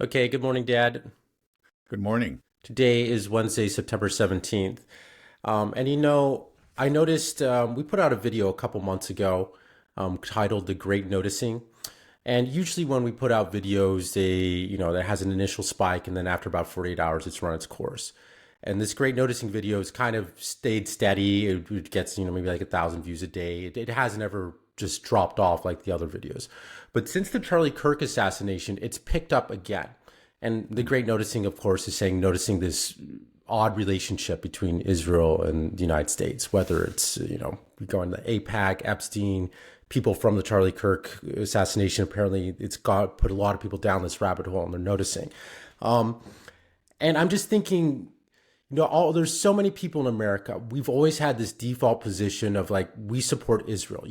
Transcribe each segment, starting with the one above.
Okay, good morning, Dad. Good morning. Today is Wednesday, September 17th. I noticed we put out a video a couple months ago titled The Great Noticing. And usually when we put out videos, that has an initial spike, and then after about 48 hours, it's run its course. And this Great Noticing video has kind of stayed steady. It gets, maybe like 1,000 views a day. It hasn't ever just dropped off like the other videos. But since the Charlie Kirk assassination, it's picked up again. And the Great Noticing, of course, is noticing this odd relationship between Israel and the United States, whether it's, we go into AIPAC, Epstein, people from the Charlie Kirk assassination. Apparently, it's got put a lot of people down this rabbit hole, and they're noticing. And I'm just thinking, there's so many people in America. We've always had this default position of like, we support Israel.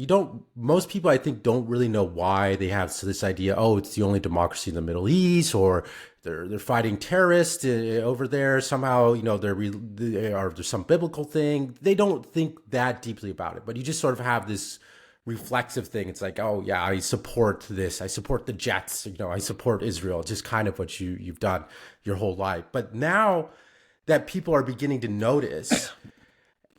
Most people I think don't really know why they have this idea, oh, it's the only democracy in the Middle East, or they're fighting terrorists over there. Somehow, there's some biblical thing. They don't think that deeply about it, but you just sort of have this reflexive thing. It's like, oh yeah, I support this. I support the Jets. I support Israel. It's just kind of what you've done your whole life. But now that people are beginning to notice,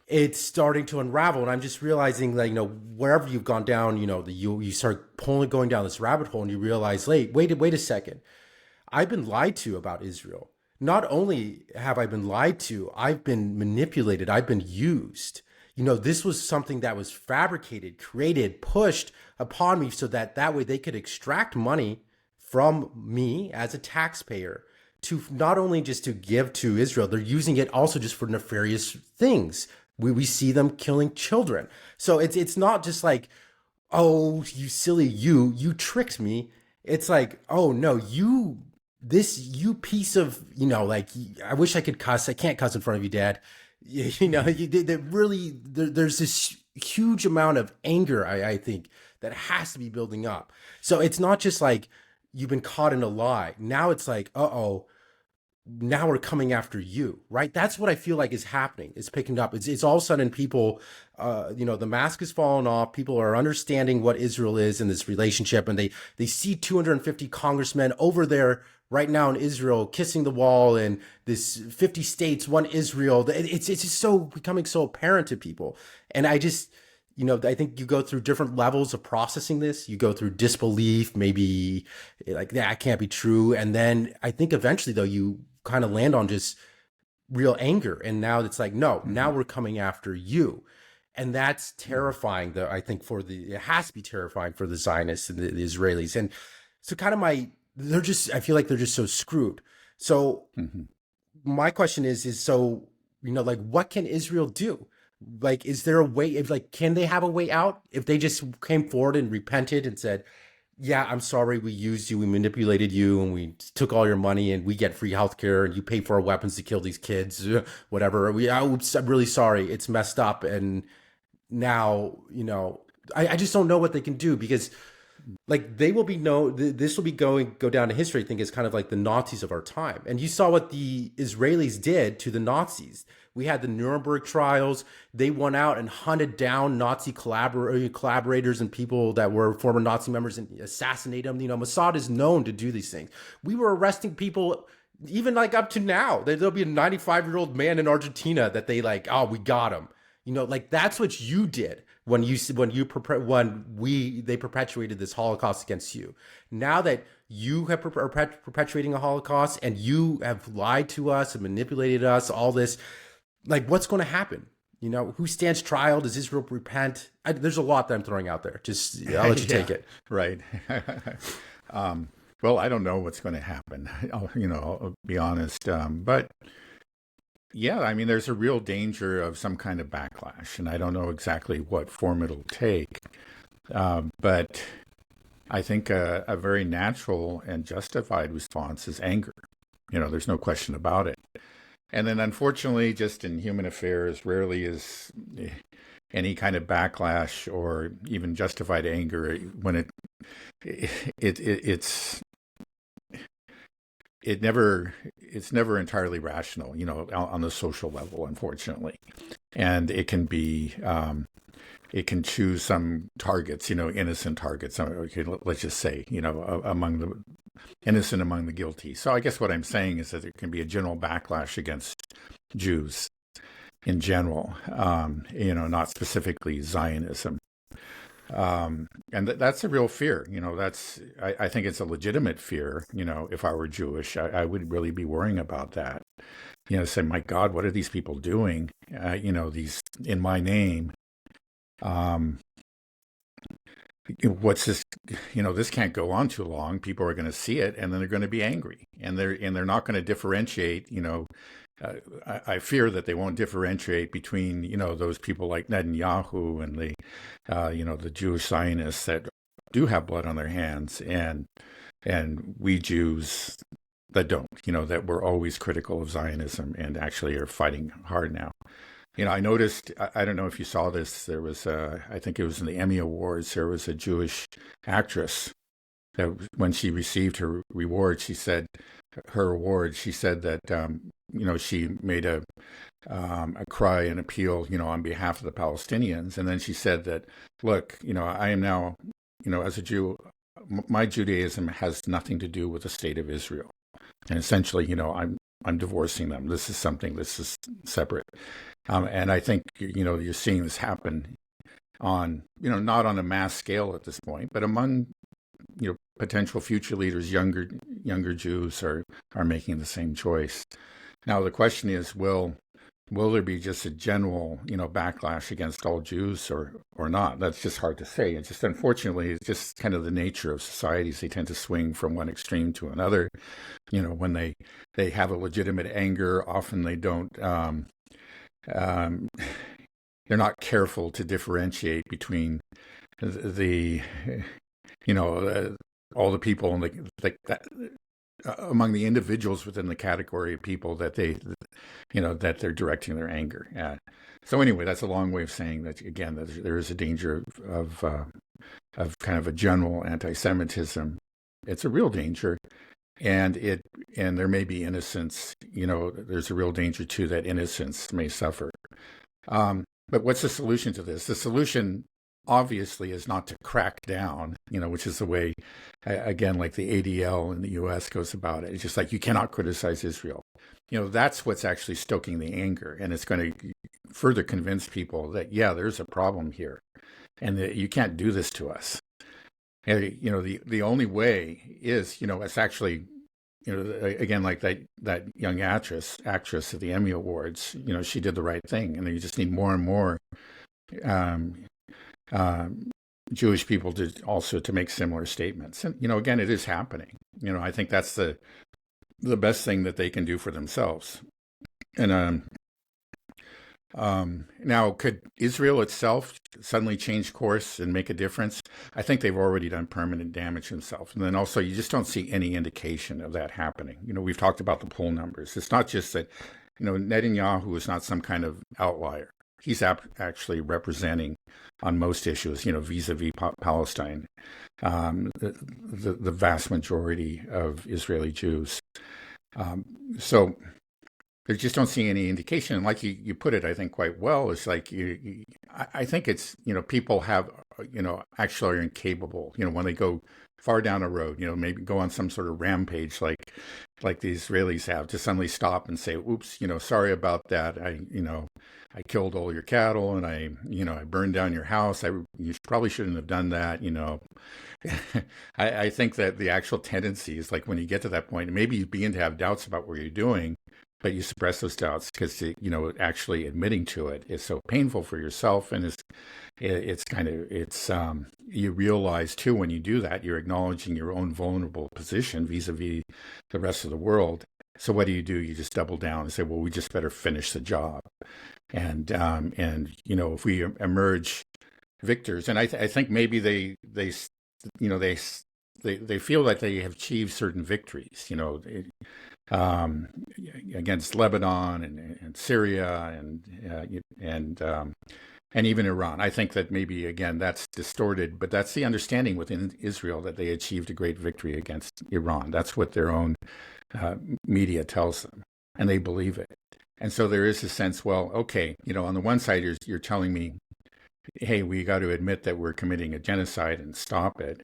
it's starting to unravel. And I'm just realizing that, wherever you've gone down, you start going down this rabbit hole, and you realize, wait a second. I've been lied to about Israel. Not only have I been lied to, I've been manipulated. I've been used. This was something that was fabricated, created, pushed upon me so that way they could extract money from me as a taxpayer to not only just to give to Israel, they're using it also just for nefarious things. We see them killing children. So it's not just like, oh, you silly you tricked me. It's like, oh no, you piece of, like, I wish I could cuss. I can't cuss in front of you, Dad. There's this huge amount of anger, I think, that has to be building up. So it's not just like you've been caught in a lie. Now it's like, uh-oh, now we're coming after you, right? That's what I feel like is happening. It's picking up. It's all of a sudden people, the mask is falling off. People are understanding what Israel is in this relationship, and they see 250 congressmen over there right now in Israel kissing the wall, and this 50 states, one Israel. It's just so becoming so apparent to people, and I think you go through different levels of processing this. You go through disbelief, maybe like, that can't be true. And then I think eventually, though, you kind of land on just real anger. And now it's like, no, now Mhm. we're coming after you. And that's terrifying, though, I think it has to be terrifying for the Zionists and the Israelis. And so I feel like they're just so screwed. So Mhm. my question is so, like, what can Israel do? Like, is there a way, can they have a way out if they just came forward and repented and said, yeah, I'm sorry, we used you, we manipulated you, and we took all your money, and we get free healthcare, and you pay for our weapons to kill these kids, whatever. Oops, I'm really sorry, it's messed up, and now, I just don't know what they can do, because like, they will be this will be go down to history, I think, as kind of like the Nazis of our time. And you saw what the Israelis did to the Nazis. We had the Nuremberg trials. They went out and hunted down Nazi collaborators and people that were former Nazi members and assassinate them. Mossad is known to do these things. We were arresting people even like up to now. There'll be a 95-year-old man in Argentina that they like, oh, we got him. Like, that's what you did when they perpetuated this Holocaust against you. Now that you have are perpetuating a Holocaust, and you have lied to us and manipulated us, all this, like, what's going to happen? Who stands trial? Does Israel repent? There's a lot that I'm throwing out there. Just, I'll let you Yeah, take it. right. um, well, I don't know what's going to happen. I'll be honest. But yeah, I mean, there's a real danger of some kind of backlash, and I don't know exactly what form it'll take. But I think a very natural and justified response is anger. There's no question about it. And then, unfortunately, just in human affairs, rarely is any kind of backlash or even justified anger when it's it's never entirely rational, on the social level, unfortunately. And it can choose some targets, innocent targets. Okay, let's just say, among innocent among the guilty. So I guess what I'm saying is that there can be a general backlash against Jews in general, not specifically Zionism. And that's a real fear. I think it's a legitimate fear. If I were Jewish, I would really be worrying about that. Say, my God, what are these people doing? These in my name. Um, what's this? This can't go on too long. People are going to see it, and then they're going to be angry, and they're not going to differentiate. I fear that they won't differentiate between those people like Netanyahu and the Jewish Zionists that do have blood on their hands, and we Jews that don't. That we're always critical of Zionism and actually are fighting hard now. I noticed, I don't know if you saw this, there was, I think it was in the Emmy Awards, there was a Jewish actress that when she received her reward, she said, she said that, she made a cry and appeal, on behalf of the Palestinians. And then she said that, look, I am now, as a Jew, my Judaism has nothing to do with the state of Israel. And essentially, I'm divorcing them. This is separate. And I think, you're seeing this happen on, not on a mass scale at this point, but among, potential future leaders, younger Jews are making the same choice. Now, the question is, will there be just a general, backlash against all Jews or not? That's just hard to say. It's just, unfortunately, it's just kind of the nature of societies. They tend to swing from one extreme to another. When they have a legitimate anger, often they don't, they're not careful to differentiate between the, all the people in among the individuals within the category of people that that they're directing their anger at. So anyway, that's a long way of saying that, again, that there is a danger of kind of a general anti-Semitism. It's a real danger, and there may be innocence. There's a real danger too that innocence may suffer. But what's the solution to this? The solution obviously is not to crack down, which is the way, again, like the ADL in the US goes about it. It's just like, you cannot criticize Israel. That's what's actually stoking the anger. And it's going to further convince people that, yeah, there's a problem here and that you can't do this to us. And, the only way is, it's actually, again, like that young actress at the Emmy Awards, she did the right thing. And you just need more and more Jewish people to make similar statements. And, again, it is happening. I think that's the best thing that they can do for themselves. And now, could Israel itself suddenly change course and make a difference? I think they've already done permanent damage themselves. And then also, you just don't see any indication of that happening. We've talked about the poll numbers. It's not just that, Netanyahu is not some kind of outlier. He's actually representing on most issues, vis-a-vis Palestine, the vast majority of Israeli Jews. So they just don't see any indication. And like you put it, I think quite well. It's like I think it's people have actually are incapable. When they go far down a road, maybe go on some sort of rampage like the Israelis have, to suddenly stop and say, "Oops, sorry about that. I killed all your cattle and I burned down your house. You probably shouldn't have done that." I think that the actual tendency is like when you get to that point, maybe you begin to have doubts about what you're doing, but you suppress those doubts because actually admitting to it is so painful for yourself, and you realize too when you do that, you're acknowledging your own vulnerable position vis-a-vis the rest of the world. So what do? You just double down and say, well, we just better finish the job, and if we emerge victors, and I think maybe they feel that they have achieved certain victories, against Lebanon and Syria and even Iran. I think that maybe, again, that's distorted, but that's the understanding within Israel, that they achieved a great victory against Iran. That's what their own media tells them, and they believe it. And so there is a sense, well, okay, on the one side, you're telling me, hey, we got to admit that we're committing a genocide and stop it.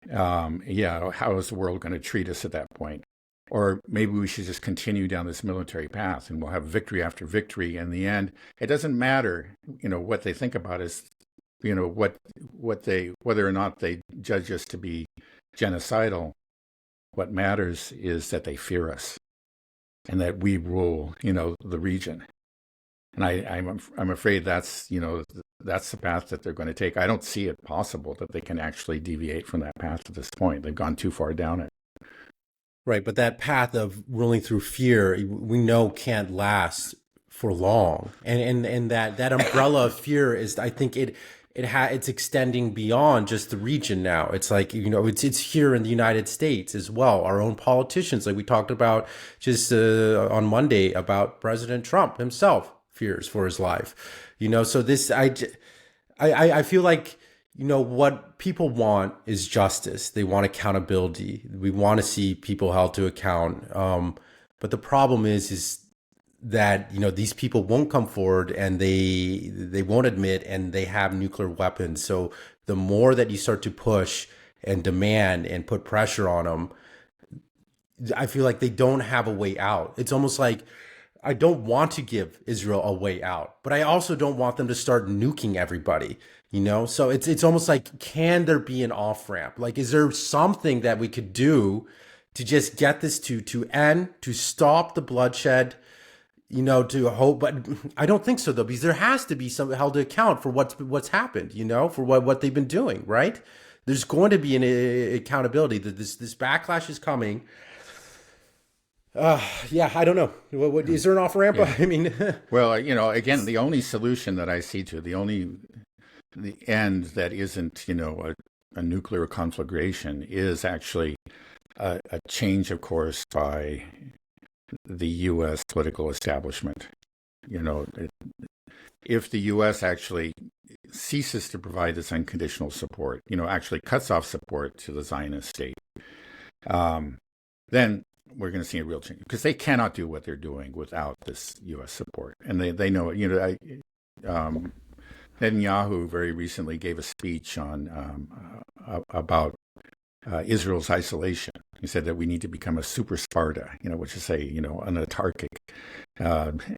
Yeah, how is the world going to treat us at that point? Or maybe we should just continue down this military path and we'll have victory after victory. In the end, it doesn't matter, what they think about us, whether or not they judge us to be genocidal. What matters is that they fear us and that we rule, the region. And I'm afraid that's the path that they're going to take. I don't see it possible that they can actually deviate from that path at this point. They've gone too far down it. Right, but that path of ruling through fear, we know can't last for long, and that umbrella of fear is, I think it's extending beyond just the region now. It's like, it's here in the United States as well. Our own politicians, like we talked about just on Monday, about President Trump himself fears for his life. So I feel like, what people want is justice. They want accountability. We want to see people held to account. But the problem is that, these people won't come forward, and they won't admit, and they have nuclear weapons. So the more that you start to push and demand and put pressure on them, I feel like they don't have a way out. It's almost like, I don't want to give Israel a way out, but I also don't want them to start nuking everybody, So it's almost like, can there be an off ramp? Like, is there something that we could do to just get this to end, to stop the bloodshed, to hope? But I don't think so, though, because there has to be some held to account for what's happened, for what they've been doing, right? There's going to be an accountability. That this backlash is coming. Yeah, I don't know. What is there an off ramp? Yeah. I mean, Well, again, the only solution that I see to the end that isn't, a nuclear conflagration is actually a change of course by the U.S. political establishment. If the U.S. actually ceases to provide this unconditional support, actually cuts off support to the Zionist state, then we're going to see a real change, because they cannot do what they're doing without this U.S. support, and they know it. Netanyahu very recently gave a speech about Israel's isolation. He said that we need to become a super Sparta, which is an autarkic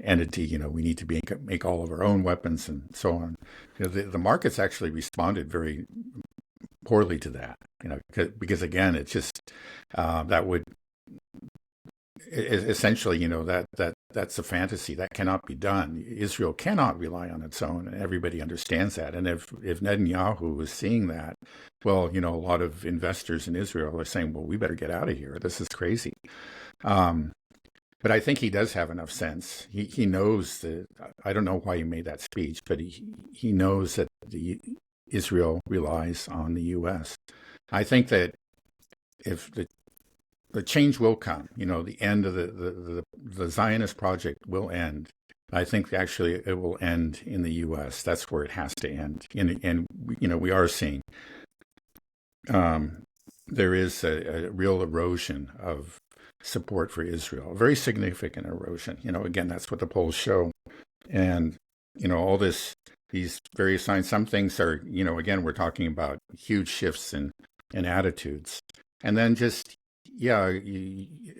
entity. We need to make all of our own weapons and so on. The markets actually responded very poorly to that, because again, it's just that would essentially, that's a fantasy that cannot be done. Israel cannot rely on its own, and everybody understands that. And if Netanyahu is seeing that, well, a lot of investors in Israel are saying, well, we better get out of here. This is crazy. But I think he does have enough sense. He knows that. I don't know why he made that speech, but he knows that Israel relies on the U.S. I think that if the change will come, the end of the Zionist project will end. I think actually it will end in the U.S. That's where it has to end. And we are seeing there is a real erosion of support for Israel, a very significant erosion. Again, that's what the polls show. And, all these various signs, some things are, again, we're talking about huge shifts in attitudes. And then just, yeah,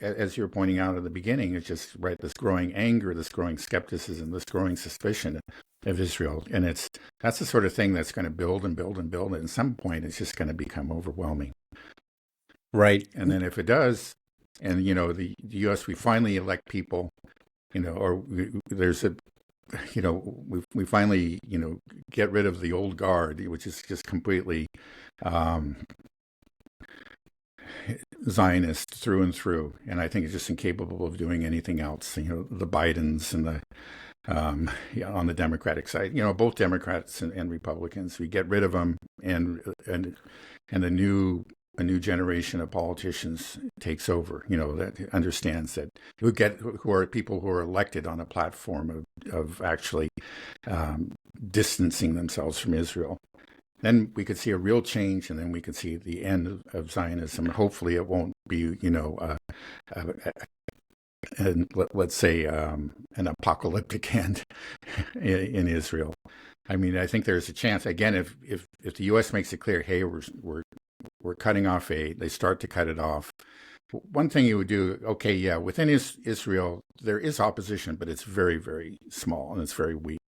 as you were pointing out at the beginning, it's just right, this growing anger, this growing skepticism, this growing suspicion of Israel, and that's the sort of thing that's going to build and build and build, and at some point, it's just going to become overwhelming. right. And then if it does, and the U.S., we finally elect people, there's a, we finally get rid of the old guard, which is just completely Zionist through and through, and I think it's just incapable of doing anything else. The Bidens and the on the Democratic side, both Democrats and Republicans, we get rid of them, and a new generation of politicians takes over. That understands that who are people who are elected on a platform of actually distancing themselves from Israel. Then we could see a real change, and then we could see the end of Zionism. Hopefully, it won't be, let's say, an apocalyptic end in Israel. I mean, I think there's a chance. Again, if the U.S. makes it clear, hey, we're we're cutting off aid. They start to cut it off. One thing you would do, okay, yeah, within Israel, there is opposition, but it's very, very small and it's very weak.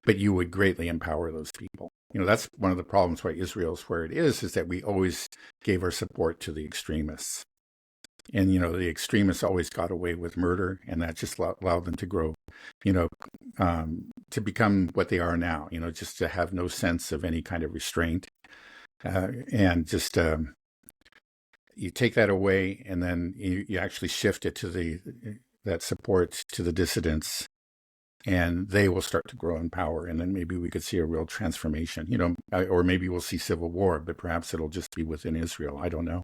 But you would greatly empower those people. That's one of the problems why Israel's where it is that we always gave our support to the extremists. And, the extremists always got away with murder, and that just allowed them to grow, to become what they are now, just to have no sense of any kind of restraint. And just you take that away, and then you actually shift it to that support to the dissidents, and they will start to grow in power. And then maybe we could see a real transformation, or maybe we'll see civil war, but perhaps it'll just be within Israel. I don't know.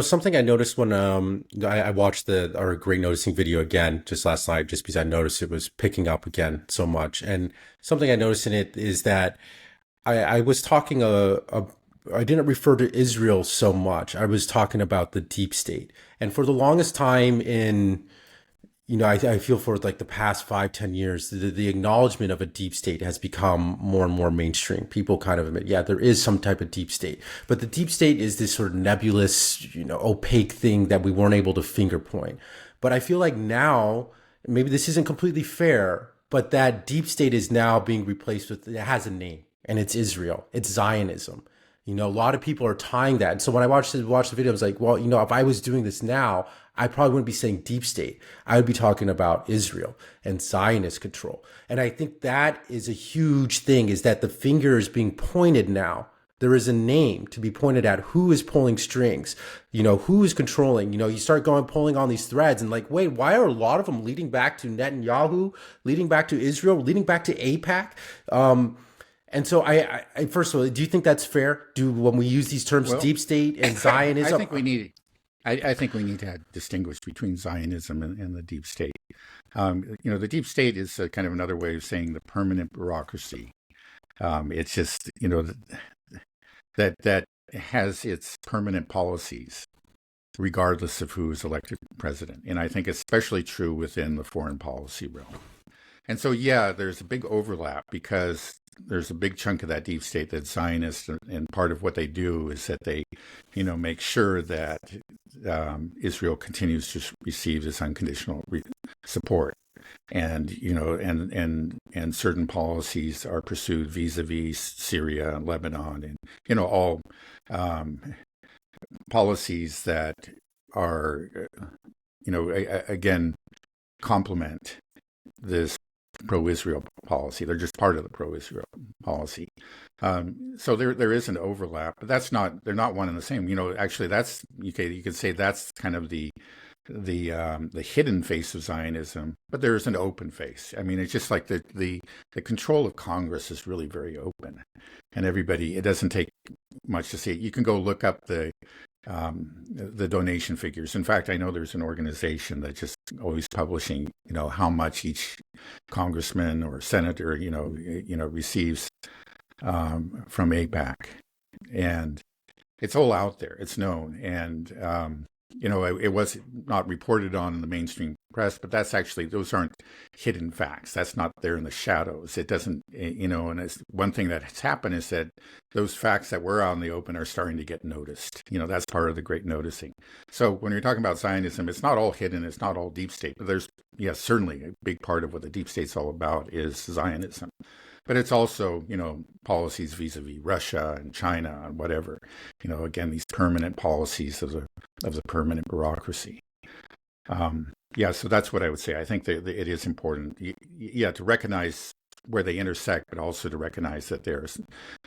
Something I noticed when I watched our Great Noticing video again just last night, just because I noticed it was picking up again so much. And something I noticed in it is that I was talking I didn't refer to Israel so much. I was talking about the deep state. And for the longest time I feel for like the past 5-10 years, the acknowledgement of a deep state has become more and more mainstream. People kind of admit, yeah, there is some type of deep state, but the deep state is this sort of nebulous, opaque thing that we weren't able to finger point. But I feel like now, maybe this isn't completely fair, but that deep state is now being replaced with, it has a name, and it's Israel. It's Zionism. A lot of people are tying that. And so when I watched the video, I was like, well, if I was doing this now, I probably wouldn't be saying deep state. I would be talking about Israel and Zionist control. And I think that is a huge thing, is that the finger is being pointed now. There is a name to be pointed at. Who is pulling strings? Who is controlling? You start pulling on these threads and like, wait, why are a lot of them leading back to Netanyahu, leading back to Israel, leading back to AIPAC? And so I first of all, do you think that's fair? When we use these terms, deep state and Zionism? I think we need to distinguish between Zionism and the deep state. The deep state is kind of another way of saying the permanent bureaucracy. It's just, that has its permanent policies, regardless of who is elected president. And I think especially true within the foreign policy realm. And so, yeah, there's a big overlap because there's a big chunk of that deep state that's Zionist, and part of what they do is that they, make sure that Israel continues to receive this unconditional support, and and certain policies are pursued vis-a-vis Syria and Lebanon, and all policies that are again complement this pro-Israel policy. They're just part of the pro-Israel policy. So there is an overlap, but they're not one and the same. Actually, that's you could say that's kind of the hidden face of Zionism, but there is an open face. I mean, it's just like the control of Congress is really very open, and everybody. It doesn't take much to see it. You can go look up the donation figures. In fact, I know there's an organization that's just always publishing, how much each congressman or senator, receives from AIPAC, and it's all out there. It's known, and it was not reported on in the mainstream press, but those aren't hidden facts. That's not there in the shadows. It doesn't, and it's one thing that has happened is that those facts that were out in the open are starting to get noticed. That's part of the great noticing. So when you're talking about Zionism, it's not all hidden. It's not all deep state, but there's, yes, certainly a big part of what the deep state's all about is Zionism. But it's also, policies vis-a-vis Russia and China and whatever. Again, these permanent policies of the permanent bureaucracy. So that's what I would say. I think that it is important, to recognize where they intersect, but also to recognize that they're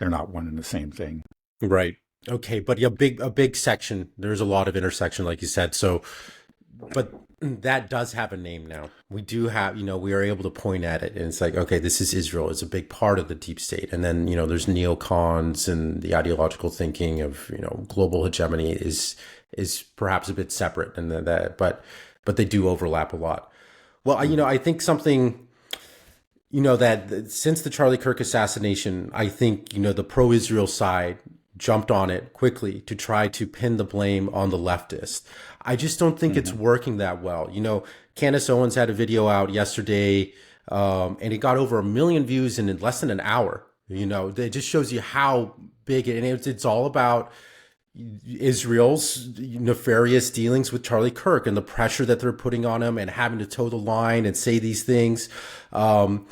not one and the same thing. Right. Okay, but a big section. There's a lot of intersection, like you said. So, but that does have a name now. We do have, we are able to point at it, and it's like, okay, this is Israel. It's a big part of the deep state. And then, there's neocons, and the ideological thinking of, global hegemony is perhaps a bit separate, and but they do overlap a lot. Well, I think something, that since the Charlie Kirk assassination, I think, the pro-Israel side jumped on it quickly to try to pin the blame on the leftists. I just don't think it's working that well. Candace Owens had a video out yesterday, and it got over 1 million views in less than an hour. It just shows you how big, and it's all about Israel's nefarious dealings with Charlie Kirk and the pressure that they're putting on him and having to toe the line and say these things. And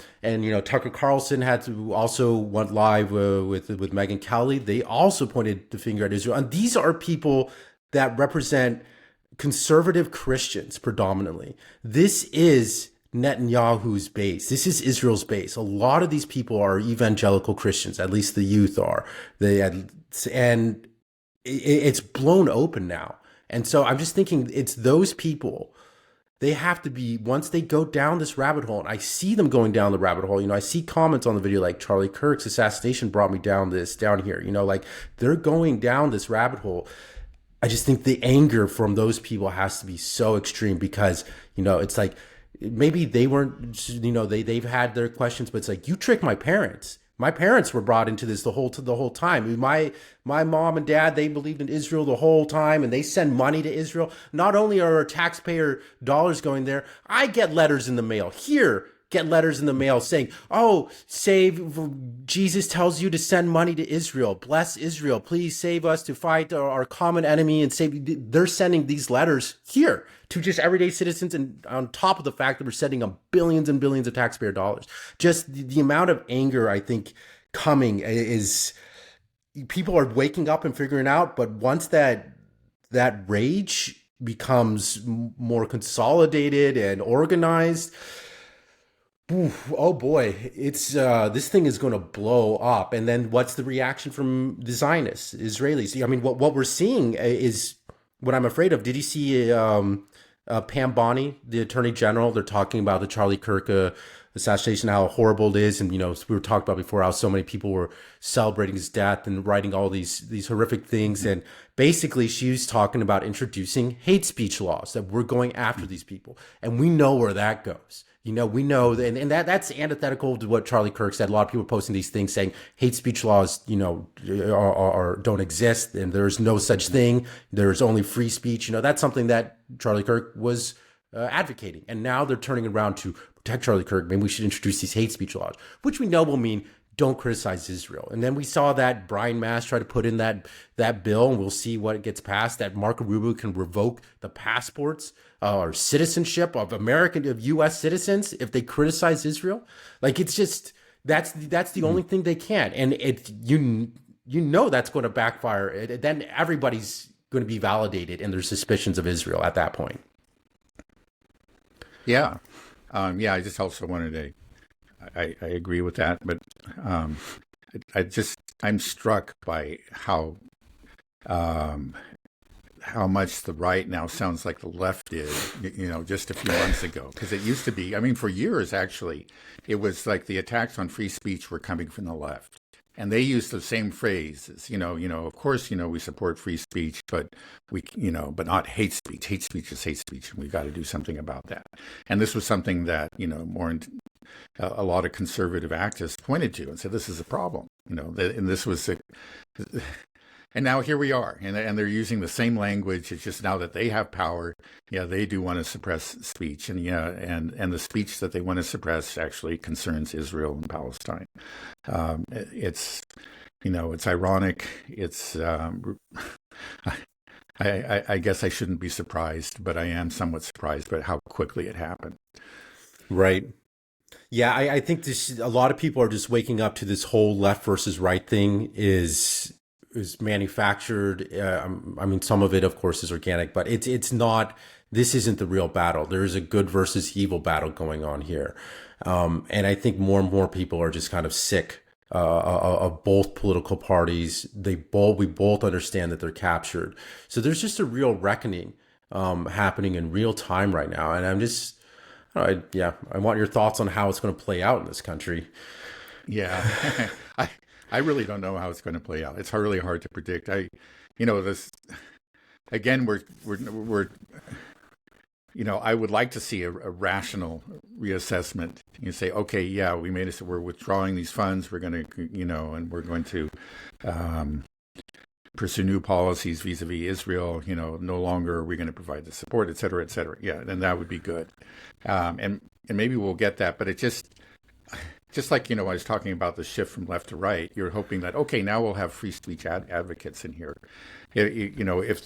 Tucker Carlson had to also went live with Megyn Kelly. They also pointed the finger at Israel, and these are people that represent conservative Christians predominantly. This is Netanyahu's base. This is Israel's base. A lot of these people are evangelical Christians, at least the youth are. And it's blown open now. And so I'm just thinking it's those people. They have to be, once they go down this rabbit hole, and I see them going down the rabbit hole, I see comments on the video like Charlie Kirk's assassination brought me down here, like they're going down this rabbit hole. I just think the anger from those people has to be so extreme because, it's like maybe they weren't, they've had their questions, but it's like, you tricked my parents. My parents were brought into this the whole time. My mom and dad, they believed in Israel the whole time, and they send money to Israel. Not only are our taxpayer dollars going there, I get letters in the mail here. Get letters in the mail saying, "Oh, Jesus tells you to send money to Israel. Bless Israel. Please save us to fight our common enemy and save." They're sending these letters here to just everyday citizens, and on top of the fact that we're sending them billions and billions of taxpayer dollars. Just the amount of anger I think coming is people are waking up and figuring out. But once that rage becomes more consolidated and organized. Oof, oh boy, it's this thing is going to blow up. And then what's the reaction from the Zionists, Israelis? I mean, what we're seeing is what I'm afraid of. Did you see Pam Bondi, the Attorney General? They're talking about the Charlie Kirk assassination, how horrible it is, and we were talking about before how so many people were celebrating his death and writing all these horrific things. And basically, she was talking about introducing hate speech laws that we're going after these people, and we know where that goes. We know, and that's antithetical to what Charlie Kirk said. A lot of people are posting these things saying hate speech laws, don't exist, and there's no such thing. There's only free speech. That's something that Charlie Kirk was advocating, and now they're turning around to protect Charlie Kirk. Maybe we should introduce these hate speech laws, which we know will mean don't criticize Israel. And then we saw that Brian Mast try to put in that bill, and we'll see what gets passed, that Marco Rubio can revoke the passports or citizenship of U.S. citizens if they criticize Israel. Like, it's just, that's the only thing they can. And that's going to backfire. Then everybody's going to be validated in their suspicions of Israel at that point. Yeah. I just also wanted to, I agree with that, but I'm struck by how much the right now sounds like the left did, just a few months ago. Because it used to be, for years actually, it was like the attacks on free speech were coming from the left. And they used the same phrases, of course, we support free speech, but but not hate speech. Hate speech is hate speech, and we've got to do something about that. And this was something that, a lot of conservative activists pointed to and said, this is a problem, and this was, and now here we are, and they're using the same language. It's just now that they have power, they do want to suppress speech, and and the speech that they want to suppress actually concerns Israel and Palestine. It's ironic. It's I guess I shouldn't be surprised, but I am somewhat surprised by how quickly it happened. Right. Yeah, I think a lot of people are just waking up to this whole left versus right thing is manufactured. Some of it, of course, is organic, but it's not. This isn't the real battle. There is a good versus evil battle going on here, and I think more and more people are just kind of sick of both political parties. We both understand that they're captured. So there's just a real reckoning happening in real time right now, and I'm just. I want your thoughts on how it's going to play out in this country. Yeah, I really don't know how it's going to play out. It's really hard to predict. This again. We're I would like to see a rational reassessment. You say, okay, yeah, we're withdrawing these funds. We're going to, and we're going to pursue new policies vis-a-vis Israel. No longer are we going to provide the support, et cetera, et cetera. Yeah, and that would be good. And maybe we'll get that, but it just, just like, I was talking about the shift from left to right, you're hoping that, okay, now we'll have free speech advocates in here. If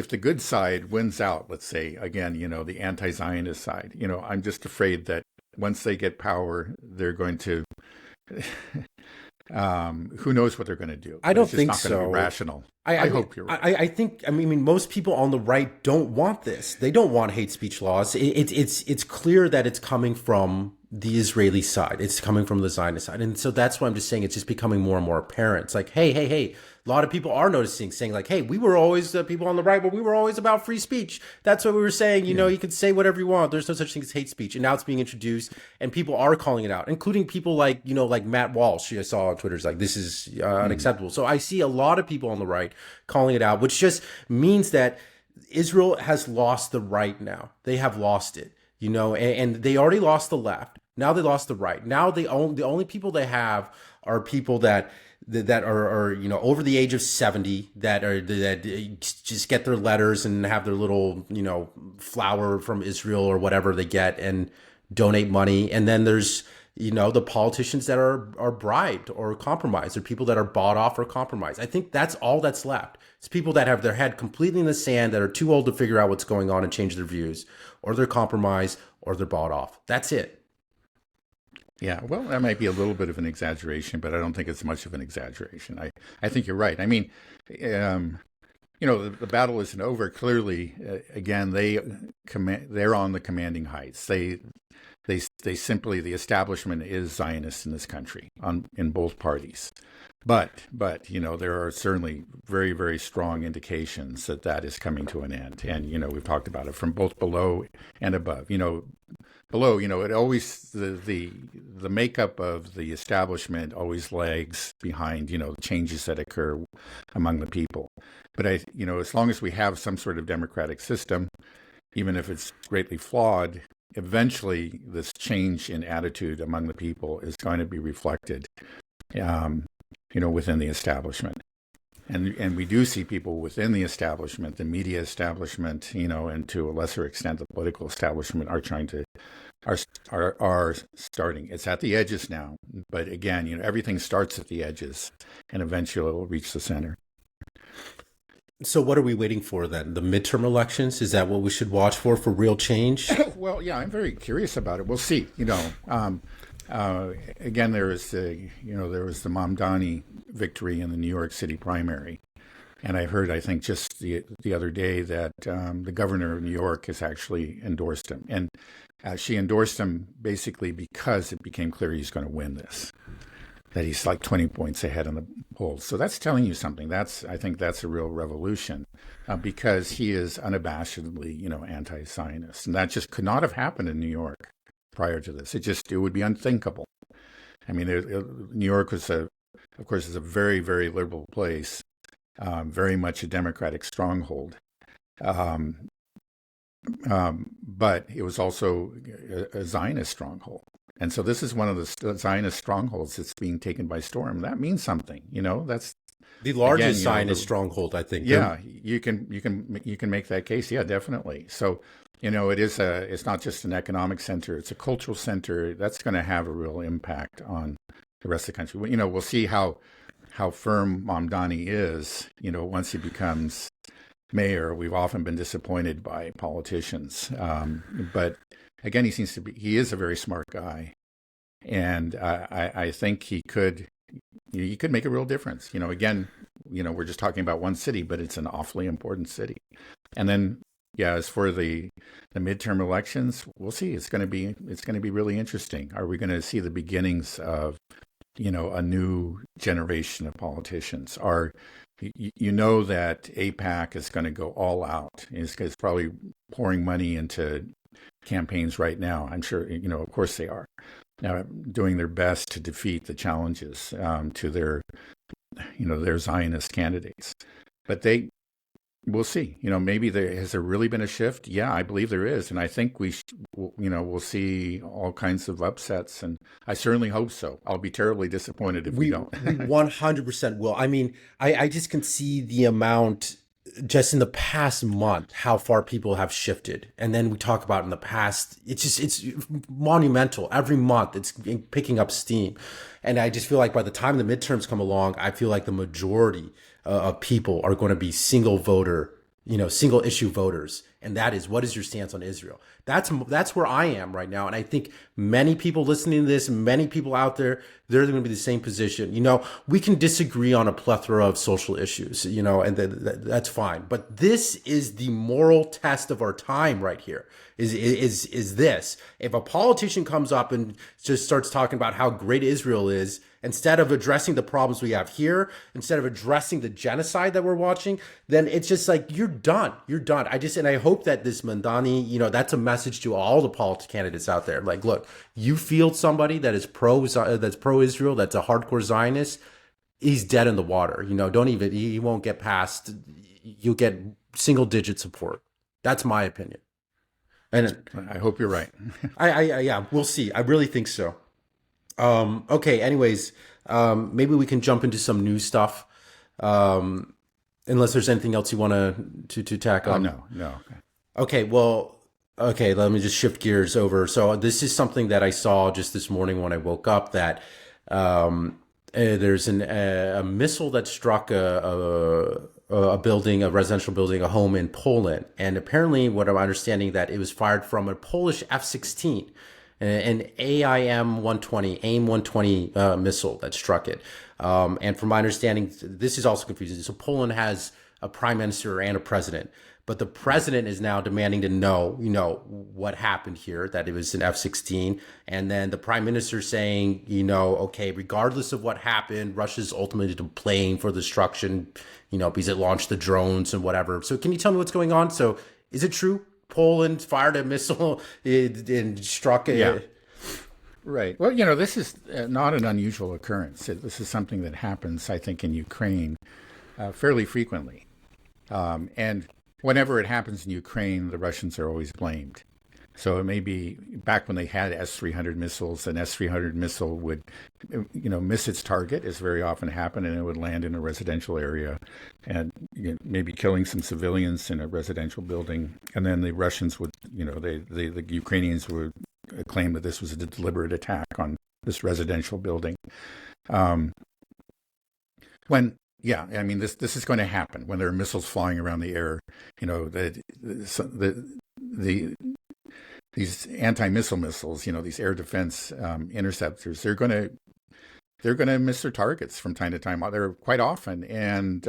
the good side wins out, let's say, again, the anti-Zionist side, I'm just afraid that once they get power, they're going to, who knows what they're going to do, I but it's don't just think not going to be so. rational. I, I I mean, hope you're right. I think, I mean, most people on the right don't want this. They don't want hate speech laws. It's clear that it's coming from the Israeli side. It's coming from the Zionist side. And so that's why I'm just saying it's just becoming more and more apparent. It's like, hey, a lot of people are noticing, saying like, hey, we were always people on the right, but we were always about free speech. That's what we were saying. You can say whatever you want. There's no such thing as hate speech. And now it's being introduced and people are calling it out, including people like, like Matt Walsh, I saw on Twitter, is like, this is unacceptable. So I see a lot of people on the right calling it out, which just means that Israel has lost the right now. They have lost it, and they already lost the left. Now they lost the right. Now the only people they have are people that are over the age of 70 that just get their letters and have their little flower from Israel or whatever they get and donate money. And then there's the politicians that are bribed or compromised, or people that are bought off or compromised. I think that's all that's left. It's people that have their head completely in the sand, that are too old to figure out what's going on and change their views, or they're compromised, or they're bought off. That's it. Yeah, well, that might be a little bit of an exaggeration, but I don't think it's much of an exaggeration. I think you're right. I mean, the battle isn't over. Clearly, again, they're on the commanding heights. They simply, the establishment is Zionist in this country in both parties. But there are certainly very, very strong indications that that is coming to an end. And, we've talked about it from both below and above. Below, it always, the makeup of the establishment always lags behind, changes that occur among the people. But as long as we have some sort of democratic system, even if it's greatly flawed, eventually this change in attitude among the people is going to be reflected, within the establishment. And we do see people within the establishment, the media establishment, and to a lesser extent, the political establishment are starting. It's at the edges now, but again, everything starts at the edges, and eventually it will reach the center. So what are we waiting for then? The midterm elections? Is that what we should watch for real change? Well, yeah, I'm very curious about it. We'll see. Again, there was the Mamdani victory in the New York City primary, and I think just the other day that the governor of New York has actually endorsed him, and she endorsed him basically because it became clear he's going to win this, that he's like 20 points ahead in the polls. So that's telling you something. I think that's a real revolution, because he is unabashedly, anti-Zionist, and that just could not have happened in New York prior to this. It would be unthinkable. I mean, New York was of course, is a very, very liberal place, very much a Democratic stronghold. But it was also a Zionist stronghold. And so this is one of the Zionist strongholds that's being taken by storm. That means something, that's the largest Zionist stronghold, I think. Yeah, you can make that case. Yeah, definitely. So, it's not just an economic center, it's a cultural center that's going to have a real impact on the rest of the country. We'll see how firm Mamdani is, once he becomes mayor. We've often been disappointed by politicians. But again, he is a very smart guy. And I think he could make a real difference. Again, we're just talking about one city, but it's an awfully important city. And then, yeah, as for the midterm elections, we'll see. It's going to be really interesting. Are we going to see the beginnings of, a new generation of politicians? That AIPAC is going to go all out. It's probably pouring money into campaigns right now. I'm sure, of course they are, doing their best to defeat the challenges to their Zionist candidates. But we'll see. Maybe has there really been a shift? Yeah, I believe there is, and I think we'll see all kinds of upsets, and I certainly hope so. I'll be terribly disappointed if we don't. We 100% will. I mean, I just can see the amount just in the past month, how far people have shifted. And then we talk about in the past, it's monumental. Every month it's picking up steam. And I just feel like by the time the midterms come along, I feel like the majority of people are going to be single voter, single issue voters. And that is, what is your stance on Israel? That's where I am right now. And I think many people listening to this, many people out there, they're going to be the same position. We can disagree on a plethora of social issues, and that's fine. But this is the moral test of our time right here. Is this? If a politician comes up and just starts talking about how great Israel is, instead of addressing the problems we have here, instead of addressing the genocide that we're watching, then it's just like, you're done. You're done. And I hope that this Mandani, that's a message to all the political candidates out there. Like, look, you field somebody that is that's pro Israel, that's a hardcore Zionist, he's dead in the water. Don't even, he won't get past, you'll get single digit support. That's my opinion. And I hope you're right. yeah, we'll see. I really think so. Okay. Anyways, maybe we can jump into some new stuff. Unless there's anything else you want to tack on. No. Okay. Well, okay. Let me just shift gears over. So this is something that I saw just this morning when I woke up, that, there's a missile that struck a building, a residential building, a home in Poland. And apparently what I'm understanding, that it was fired from a Polish F-16. An AIM 120 missile that struck it. And from my understanding, this is also confusing. So Poland has a prime minister and a president, but the president is now demanding to know, what happened here, that it was an F-16. And then the prime minister saying, okay, regardless of what happened, Russia's ultimately to blame for the destruction, because it launched the drones and whatever. So can you tell me what's going on? So is it true? Poland fired a missile and struck a... Yeah. Right. Well, this is not an unusual occurrence. This is something that happens, I think, in Ukraine fairly frequently. And whenever it happens in Ukraine, the Russians are always blamed. So it may be back when they had S-300 missiles, an S-300 missile would, miss its target, as very often happened, and it would land in a residential area and maybe killing some civilians in a residential building. And then the Russians would, the Ukrainians would claim that this was a deliberate attack on this residential building. This is going to happen when there are missiles flying around the air. These anti-missile missiles, these air defense interceptors, they're going to miss their targets from time to time. They're quite often, and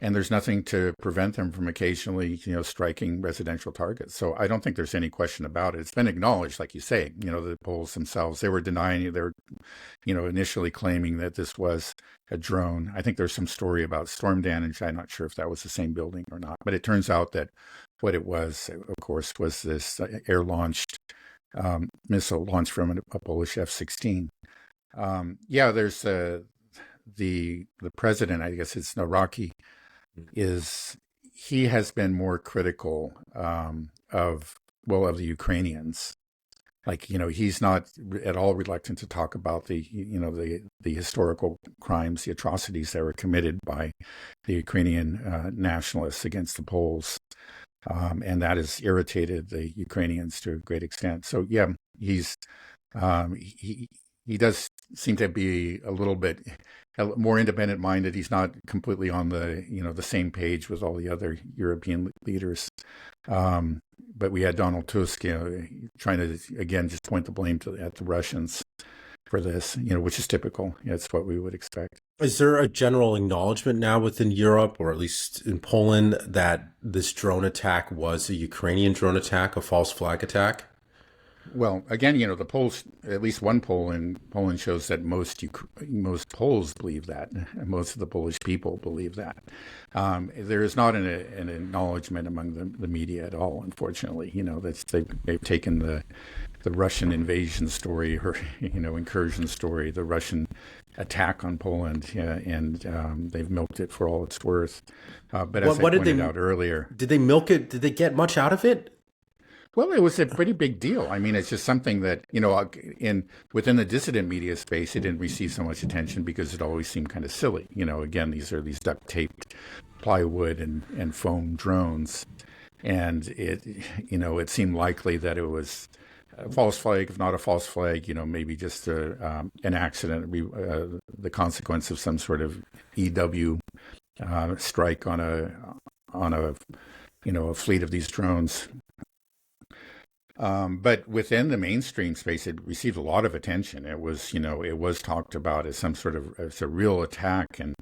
there's nothing to prevent them from occasionally, striking residential targets. So I don't think there's any question about it. It's been acknowledged, like you say. The Poles themselves, they were denying it. They were, initially claiming that this was a drone. I think there's some story about storm damage. I'm not sure if that was the same building or not, but it turns out that what it was, of course, was this air-launched missile launched from a Polish F-16. There's the president, I guess it's Naraki, he has been more critical of the Ukrainians. Like, he's not at all reluctant to talk about the historical crimes, the atrocities that were committed by the Ukrainian nationalists against the Poles. And that has irritated the Ukrainians to a great extent. So, yeah, he does seem to be a little bit more independent minded. He's not completely on the same page with all the other European leaders. But we had Donald Tusk, trying to, again, just point the blame at the Russians for this, which is typical. It's what we would expect. Is there a general acknowledgement now within Europe, or at least in Poland, that this drone attack was a Ukrainian drone attack, a false flag attack? Well, again, the polls, at least one poll in Poland shows that most Poles believe that. Most of the Polish people believe that. There is not an acknowledgement among the media at all, unfortunately. They've taken the Russian invasion story, or incursion story, the Russian attack on Poland, and they've milked it for all it's worth. But as I pointed out earlier, did they milk it? Did they get much out of it? Well, it was a pretty big deal. I mean, it's just something that, in within the dissident media space, it didn't receive so much attention because it always seemed kind of silly. Again, these are these duct taped plywood and foam drones, and it seemed likely that it was a false flag, if not a false flag, maybe just an accident, the consequence of some sort of EW strike on a a fleet of these drones. But within the mainstream space, it received a lot of attention. It was talked about as some sort of as a real attack, and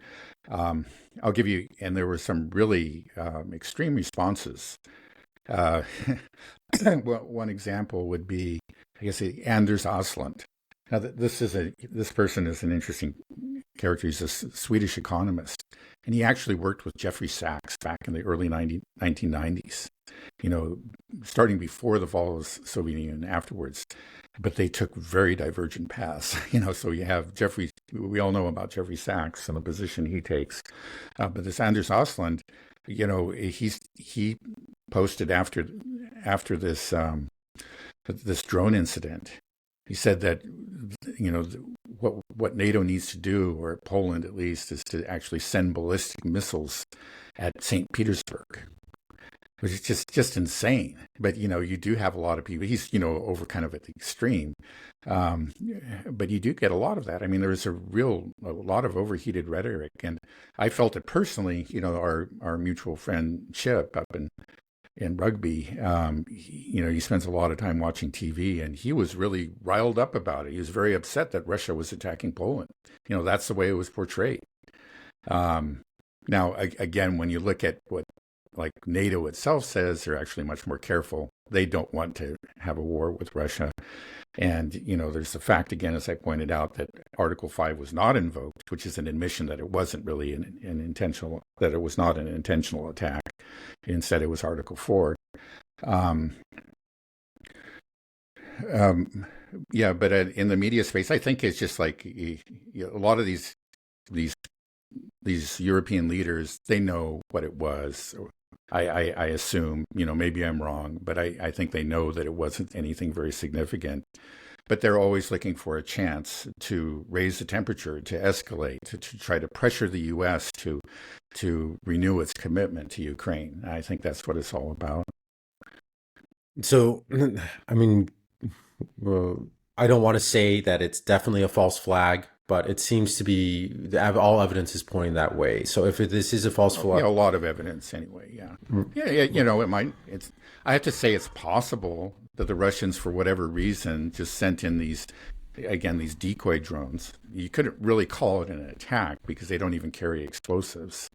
I'll give you. And there were some really extreme responses. Uh, one example would be, I guess, Anders Osland. Now, this person is an interesting character. He's a Swedish economist, and he actually worked with Jeffrey Sachs back in the early 1990s. Starting before the fall of the Soviet Union and afterwards, but they took very divergent paths. So you have Jeffrey. We all know about Jeffrey Sachs and the position he takes, but this Anders Osland, he posted after this drone incident. He said that what NATO needs to do, or Poland at least, is to actually send ballistic missiles at St. Petersburg, which is just insane. But you do have a lot of people. He's over kind of at the extreme, but you do get a lot of that. I mean, there is a lot of overheated rhetoric, and I felt it personally. Our mutual friend Chip up in Rugby, he spends a lot of time watching TV, and he was really riled up about it. He was very upset that Russia was attacking Poland. That's the way it was portrayed. Now, again, when you look at what like NATO itself says, they're actually much more careful. They don't want to have a war with Russia. And, there's the fact, again, as I pointed out, that Article 5 was not invoked, which is an admission that it wasn't really an intentional, that it was not an intentional attack. Instead, it was Article 4. Yeah, but in the media space, I think it's just like a lot of these European leaders, they know what it was. I assume, maybe I'm wrong, but I think they know that it wasn't anything very significant. But they're always looking for a chance to raise the temperature, to escalate, to try to pressure the U.S. to renew its commitment to Ukraine. I think that's what it's all about. So, I mean, I don't want to say that it's definitely a false flag, but it seems to be all evidence is pointing that way. So if this is a false flag, a lot of evidence anyway. Yeah, yeah. It might. I have to say it's possible that the Russians, for whatever reason, just sent in these decoy drones. You couldn't really call it an attack because they don't even carry explosives.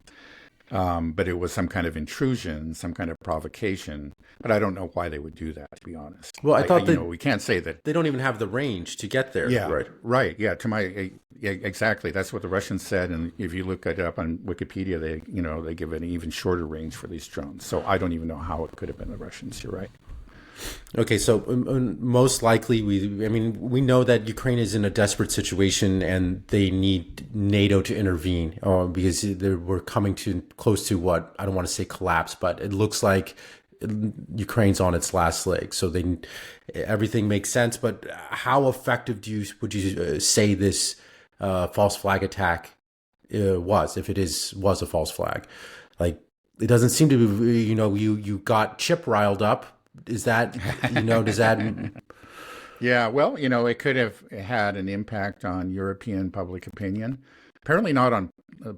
But it was some kind of intrusion, some kind of provocation. But I don't know why they would do that, to be honest. Well, I thought we can't say that they don't even have the range to get there. Yeah, right. Yeah, exactly. That's what the Russians said. And if you look it up on Wikipedia, they give an even shorter range for these drones. So I don't even know how it could have been the Russians. You're right. Okay, so most likely, we know that Ukraine is in a desperate situation and they need NATO to intervene because we're coming close to what, I don't want to say collapse, but it looks like Ukraine's on its last leg. So everything makes sense. But how effective would you say this false flag attack was, if it was a false flag? Like, it doesn't seem to be, you got Chip riled up. Is that, does that? Yeah, well, it could have had an impact on European public opinion. Apparently not on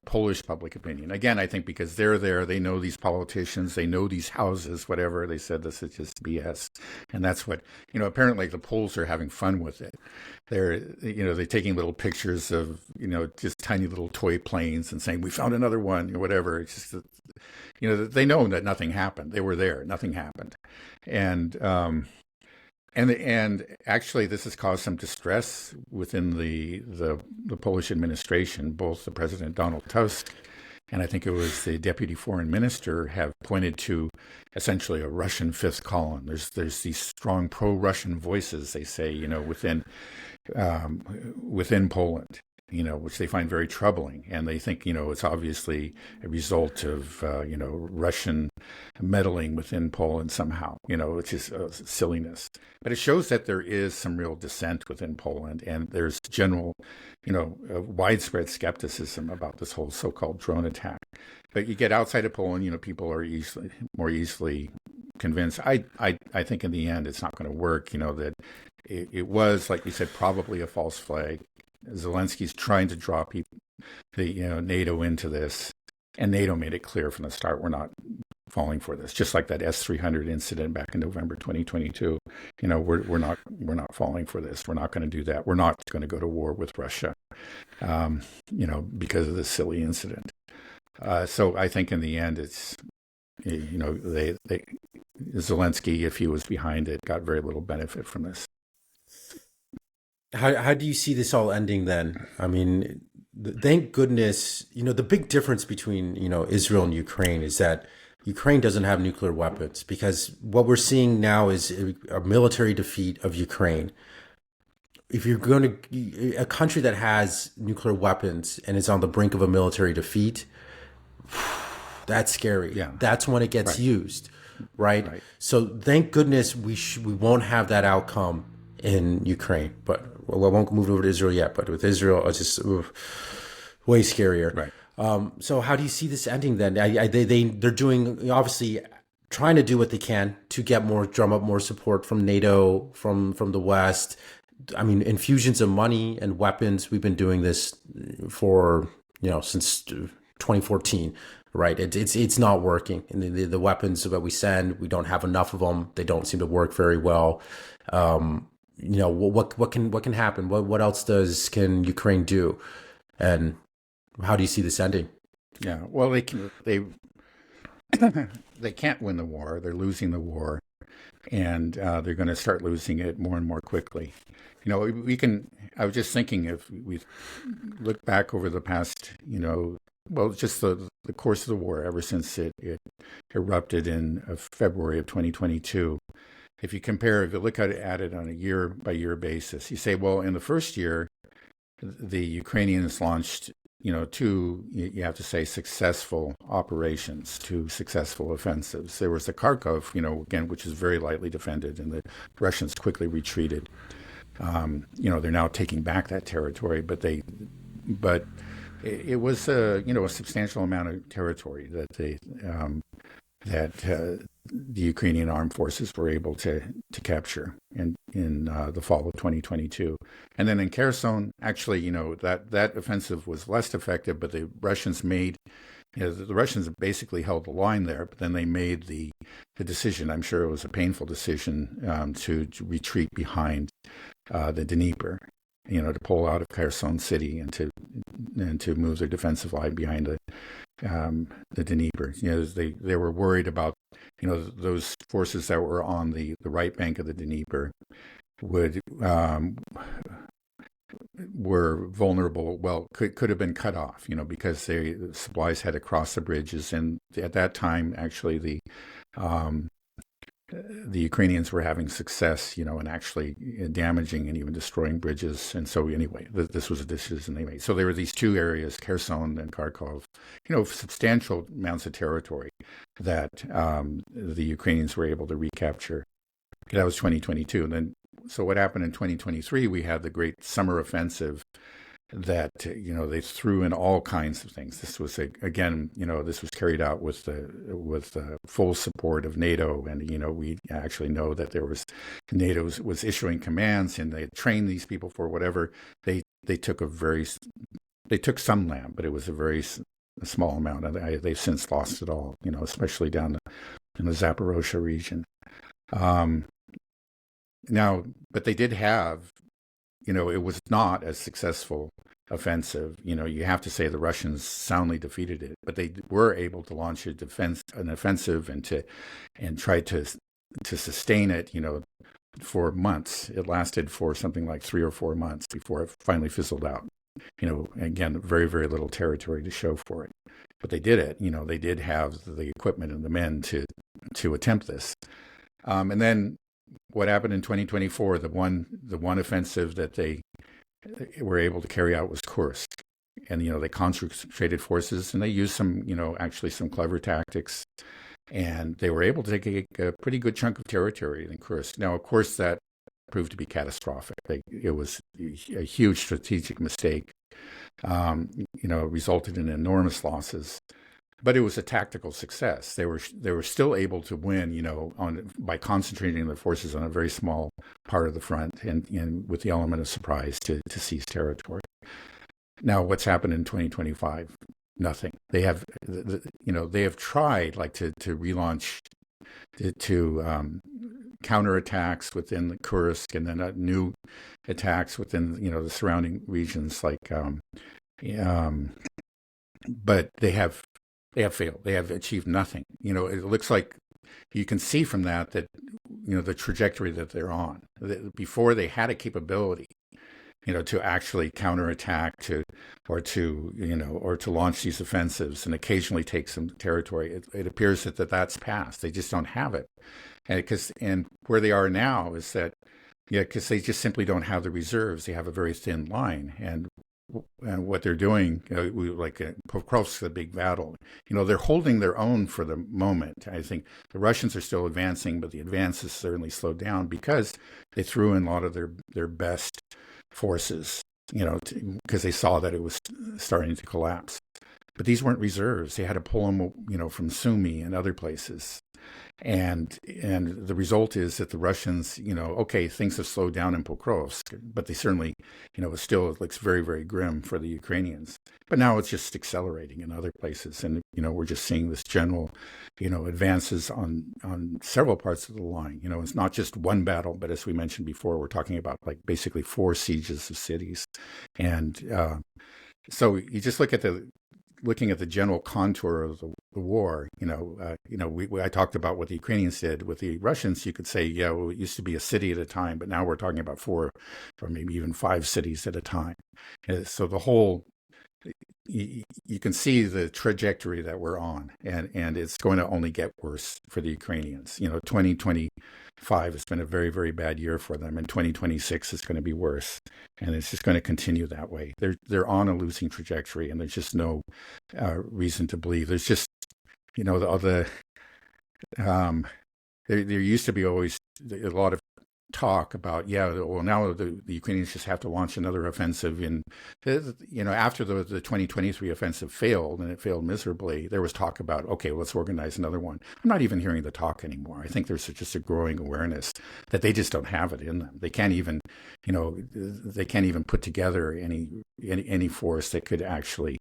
Polish public opinion. Again, I think because they're there, they know these politicians, they know these houses, whatever. They said this is just BS. And that's what, apparently the Poles are having fun with it. They're taking little pictures of, just tiny little toy planes and saying, we found another one or whatever. It's just, they know that nothing happened. They were there. Nothing happened. And actually, this has caused some distress within the Polish administration. Both the President Donald Tusk and I think it was the Deputy Foreign Minister have pointed to essentially a Russian fifth column. There's these strong pro-Russian voices, they say, within Poland. which they find very troubling. And they think, it's obviously a result of, Russian meddling within Poland somehow, which is silliness. But it shows that there is some real dissent within Poland, and there's general, widespread skepticism about this whole so-called drone attack. But you get outside of Poland, people are more easily convinced. I think in the end it's not going to work. That it was, like we said, probably a false flag. Zelensky's trying to draw NATO into this, and NATO made it clear from the start we're not falling for this. Just like that S-300 incident back in November 2022, we're not falling for this. We're not going to do that. We're not going to go to war with Russia, because of this silly incident. So I think in the end, it's Zelensky, if he was behind it, got very little benefit from this. How do you see this all ending then? I mean, thank goodness, the big difference between, Israel and Ukraine is that Ukraine doesn't have nuclear weapons, because what we're seeing now is a military defeat of Ukraine. If you're going to, a country that has nuclear weapons and is on the brink of a military defeat, that's scary. Yeah. That's when it gets Right. used, right? So thank goodness we won't have that outcome in Ukraine, but I won't move over to Israel yet. But with Israel, it's just way scarier. Right. So how do you see this ending then? They're doing, obviously trying to do what they can to drum up more support from NATO, from the West. I mean, infusions of money and weapons. We've been doing this for since 2014, right? It's not working. And the weapons that we send, we don't have enough of them. They don't seem to work very well. What can happen? What else can Ukraine do? And how do you see this ending? Yeah. Well, they they can't win the war. They're losing the war, and they're going to start losing it more and more quickly. We can. I was just thinking, if we look back over the past, just the course of the war ever since it erupted in February of 2022. If you look at it on a year-by-year basis, you say, well, in the first year, the Ukrainians launched, two, you have to say, successful operations, two successful offensives. There was the Kharkov, again, which is very lightly defended, and the Russians quickly retreated. They're now taking back that territory, but it was a substantial amount of territory that the Ukrainian armed forces were able to capture in the fall of 2022. And then in Kherson, actually, that offensive was less effective, but the Russians basically held the line there, but then they made the decision. I'm sure it was a painful decision to retreat behind the Dnieper, to pull out of Kherson city and to move their defensive line behind the Dnieper. They were worried about those forces that were on the right bank of the Dnieper were vulnerable. Well, could have been cut off, because the supplies had to cross the bridges, and at that time, actually, the Ukrainians were having success, in actually damaging and even destroying bridges. And so anyway, this was a decision they made. So there were these two areas, Kherson and Kharkov, substantial amounts of territory that the Ukrainians were able to recapture. That was 2022. And then, so what happened in 2023, we had the great summer offensive that, they threw in all kinds of things. This was, this was carried out with the full support of NATO. And, we actually know that NATO was issuing commands, and they trained these people for whatever. They took some land, but it was a small amount. And they've since lost it all, especially down in the Zaporozhye region. Now, but they did have, it was not a successful offensive. You have to say the Russians soundly defeated it, but they were able to launch an offensive and try to sustain it, for months. It lasted for something like 3 or 4 months before it finally fizzled out. Again, very, very little territory to show for it. But they did it. They did have the equipment and the men to attempt this. And then what happened in 2024, the one offensive that they were able to carry out was Kursk. And, they concentrated forces and they used some, actually some clever tactics. And they were able to take a pretty good chunk of territory in Kursk. Now, of course, that proved to be catastrophic. It was a huge strategic mistake, resulted in enormous losses. But it was a tactical success. They were still able to win, by concentrating their forces on a very small part of the front and with the element of surprise to seize territory. Now, what's happened in 2025? Nothing. They have, they have tried like to relaunch to counterattacks within the Kursk and then new attacks within the surrounding regions, but they have failed. They have achieved nothing. It looks like you can see from that the trajectory that they're on. Before they had a capability, to actually counterattack or to launch these offensives and occasionally take some territory. It appears that's past. They just don't have it. And where they are now is that, because they just simply don't have the reserves. They have a very thin line. And what they're doing, Pokrovsk, the big battle, they're holding their own for the moment. I think the Russians are still advancing, but the advance has certainly slowed down because they threw in a lot of their best forces, because they saw that it was starting to collapse. But these weren't reserves. They had to pull them, from Sumy and other places. And the result is that the Russians, okay, things have slowed down in Pokrovsk, but they certainly, it looks very, very grim for the Ukrainians. But now it's just accelerating in other places. And, we're just seeing this general, advances on several parts of the line. It's not just one battle, but as we mentioned before, we're talking about basically 4 sieges of cities. And so you just looking at the general contour of the war, I talked about what the Ukrainians did. With the Russians, you could say, it used to be a city at a time, but now we're talking about 4 or maybe even 5 cities at a time. So the whole, you can see the trajectory that we're on, and it's going to only get worse for the Ukrainians. 2025 has been a very, very bad year for them, and 2026 is going to be worse, and it's just going to continue that way. They're on a losing trajectory, and there's just no reason to believe. There's just, there used to be always a lot of talk about, now the Ukrainians just have to launch another offensive. And, after the 2023 offensive failed, and it failed miserably, there was talk about, okay, let's organize another one. I'm not even hearing the talk anymore. I think there's just a growing awareness that they just don't have it in them. They can't even, put together any force that could actually,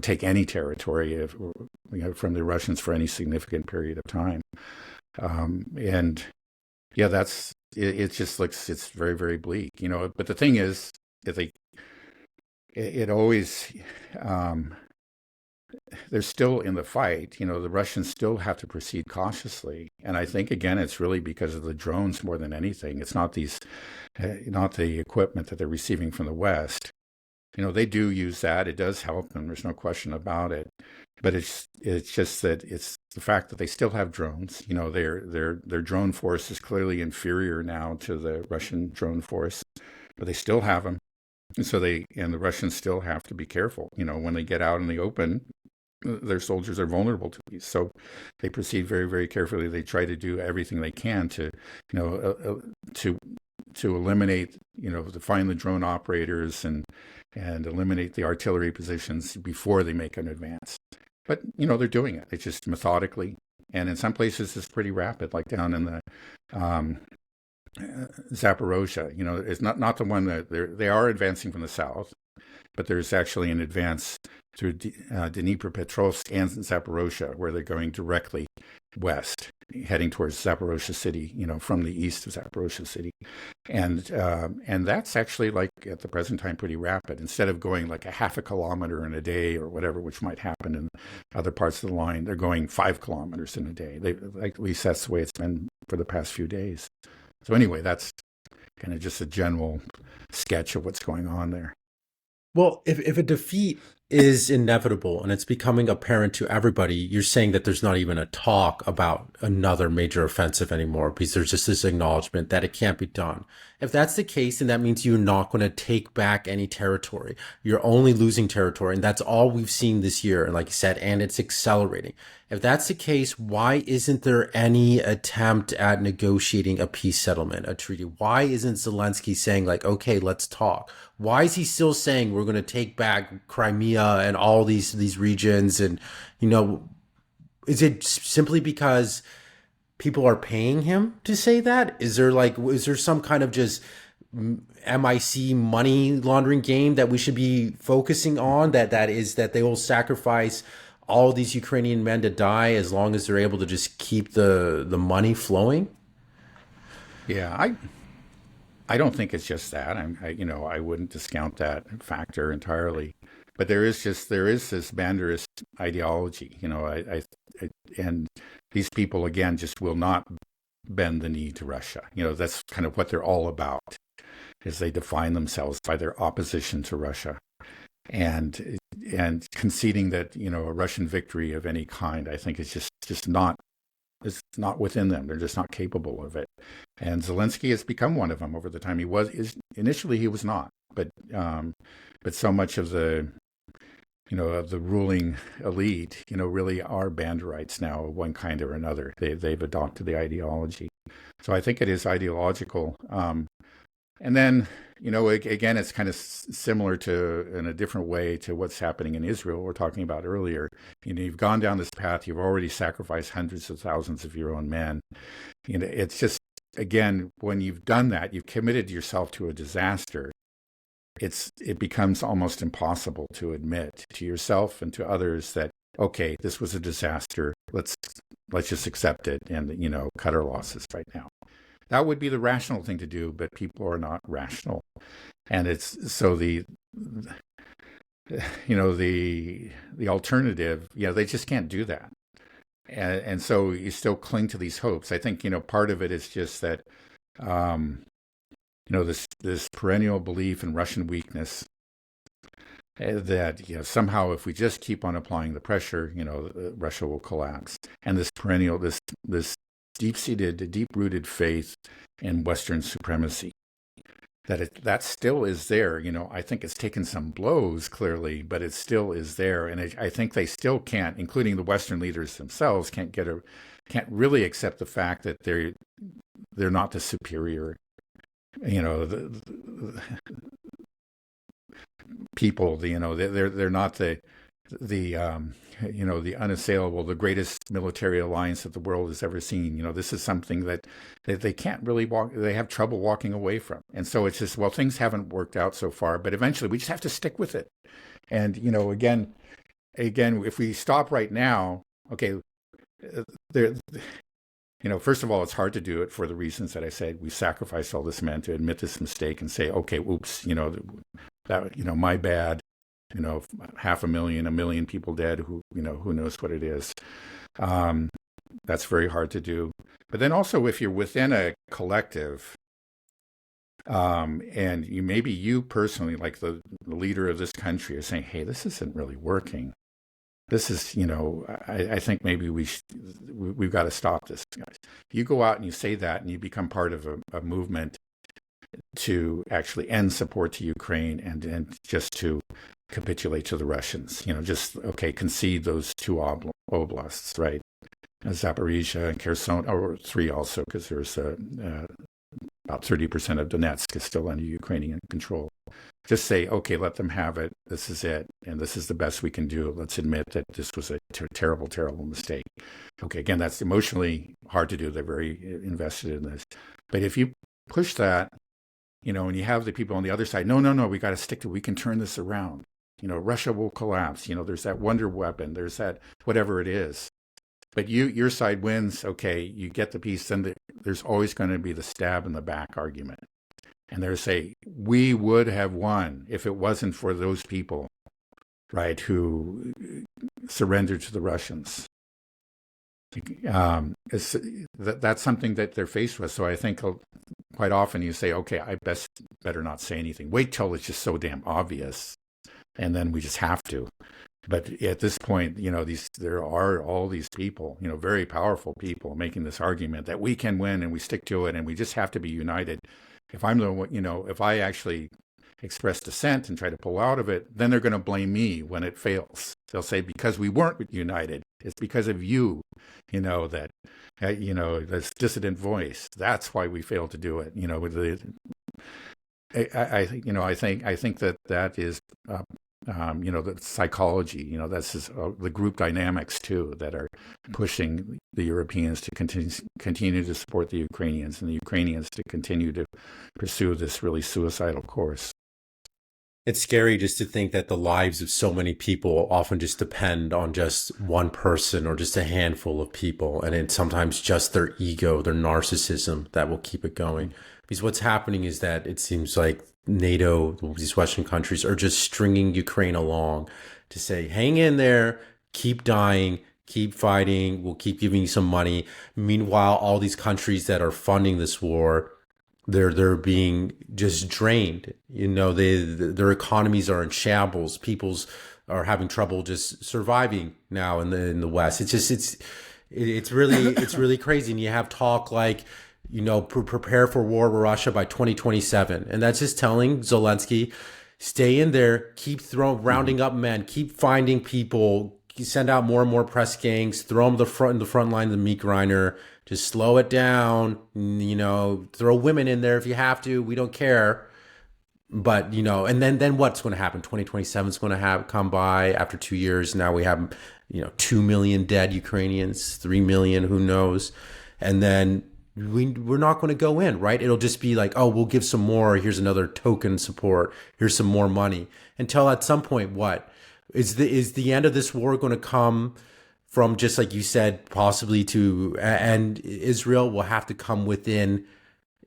take any territory from the Russians for any significant period of time. And that's it. Just looks, it's very, very bleak, But the thing is, it always, they're still in the fight. The Russians still have to proceed cautiously, and I think again, it's really because of the drones more than anything. It's not not the equipment that they're receiving from the West. They do use that. It does help them. There's no question about it. But it's just that it's the fact that they still have drones. Their drone force is clearly inferior now to the Russian drone force, but they still have them. And so the Russians still have to be careful. When they get out in the open, their soldiers are vulnerable to these. So they proceed very, very carefully. They try to do everything they can to eliminate, to find the drone operators and eliminate the artillery positions before they make an advance. But, they're doing it. It's just methodically. And in some places, it's pretty rapid, like down in the Zaporozhye. It's not the one that they are advancing from the south, but there's actually an advance through Dnipropetrovsk and Zaporozhye, where they're going directly west, heading towards Zaporozhye city, from the east of Zaporozhye city. And that's actually, at the present time, pretty rapid. Instead of going like a half a kilometer in a day or whatever, which might happen in other parts of the line, they're going 5 kilometers in a day. At least that's the way it's been for the past few days. So anyway, that's kind of just a general sketch of what's going on there. Well, if a defeat is inevitable and it's becoming apparent to everybody, you're saying that there's not even a talk about another major offensive anymore because there's just this acknowledgement that it can't be done. If that's the case, then that means you're not going to take back any territory. You're only losing territory. And that's all we've seen this year. And like you said, and it's accelerating. If that's the case, why isn't there any attempt at negotiating a peace settlement, a treaty? Why isn't Zelensky saying like, okay, let's talk? Why is he still saying we're going to take back Crimea and all these regions? And, you know, is it simply because people are paying him to say that? Is there some kind of just MIC money laundering game that we should be focusing on? That they will sacrifice all these Ukrainian men to die as long as they're able to just keep the money flowing? Yeah, I don't think it's just that. I wouldn't discount that factor entirely. But there is this Banderist ideology, and these people again just will not bend the knee to Russia. That's kind of what they're all about, is they define themselves by their opposition to Russia, and conceding that a Russian victory of any kind, I think, is just not. It's not within them. They're just not capable of it. And Zelensky has become one of them over the time. Initially he was not, but so much of the ruling elite, really are Banderites now of one kind or another. They've adopted the ideology. So I think it is ideological. And then, again, it's kind of similar to, in a different way, to what's happening in Israel, we're talking about earlier. You've gone down this path, you've already sacrificed hundreds of thousands of your own men. It's just, again, when you've done that, you've committed yourself to a disaster. It becomes almost impossible to admit to yourself and to others that, okay, this was a disaster. Let's just accept it and, cut our losses right now. That would be the rational thing to do, but people are not rational. And it's so the alternative, they just can't do that. And so you still cling to these hopes. I think, part of it is just that, this perennial belief in Russian weakness, that somehow if we just keep on applying the pressure, Russia will collapse. And this perennial, this deep-seated, deep-rooted faith in Western supremacy, that still is there. I think it's taken some blows, clearly, but it still is there. And I think they still can't, including the Western leaders themselves, can't really accept the fact that they're not the superior, the people. They're not the unassailable, the greatest military alliance that the world has ever seen. This is something that they can't really they have trouble walking away from. And so it's just, well, things haven't worked out so far, but eventually we just have to stick with it. And, again, if we stop right now, okay, first of all, it's hard to do it for the reasons that I said. We sacrificed all this men to admit this mistake and say, okay, oops, my bad. 500,000, 1 million people dead, who knows what it is. That's very hard to do. But then also, if you're within a collective, and you personally, like the leader of this country, are saying, hey, this isn't really working. This is, I think maybe we've got to stop this, guys. You go out and you say that, and you become part of a movement to actually end support to Ukraine and just to capitulate to the Russians. Concede those two oblasts, right? Zaporizhia and Kherson, or three also, because there's about 30% of Donetsk is still under Ukrainian control. Just say, okay, let them have it. This is it, and this is the best we can do. Let's admit that this was a terrible, terrible mistake. Okay, again, that's emotionally hard to do. They're very invested in this. But if you push that, and you have the people on the other side, no, we got to stick to it. We can turn this around. Russia will collapse. There's that wonder weapon. There's that whatever it is. But your side wins. Okay, you get the peace. Then there's always going to be the stab in the back argument. And they say, we would have won if it wasn't for those people, right, who surrendered to the Russians. That's something that they're faced with. So I think quite often you say, okay, better not say anything. Wait till it's just so damn obvious. and then we just have to. But at this point, there are all these people, very powerful people making this argument that we can win and we stick to it and we just have to be united. If I'm the one, if I actually express dissent and try to pull out of it, then they're going to blame me when it fails. They'll say, because we weren't united, it's because of you, that, this dissident voice. That's why we failed to do it. With I think that is, the psychology, that's just, the group dynamics too that are pushing the Europeans to continue to support the Ukrainians and the Ukrainians to continue to pursue this really suicidal course. It's scary just to think that the lives of so many people often just depend on just one person or just a handful of people. And it's sometimes just their ego, their narcissism that will keep it going. Because what's happening is that it seems like NATO, these Western countries, are just stringing Ukraine along to say, hang in there, keep dying, keep fighting, we'll keep giving you some money. Meanwhile, all these countries that are funding this war, they're being just drained. Their economies are in shambles. People's are having trouble just surviving now in the West. It's really crazy. And you have talk like, prepare for war with Russia by 2027, and that's just telling Zelensky, stay in there, keep rounding up men, keep finding people, send out more and more press gangs, throw them in the front line of the meat grinder. Just slow it down, throw women in there if you have to. We don't care. But, and then what's going to happen? 2027 is going to come by after 2 years. Now we have, 2 million dead Ukrainians, 3 million, who knows? And then we're not going to go in, right? It'll just be like, oh, we'll give some more. Here's another token support. Here's some more money. Until at some point, what? Is the end of this war going to come from, just like you said, possibly and Israel will have to come within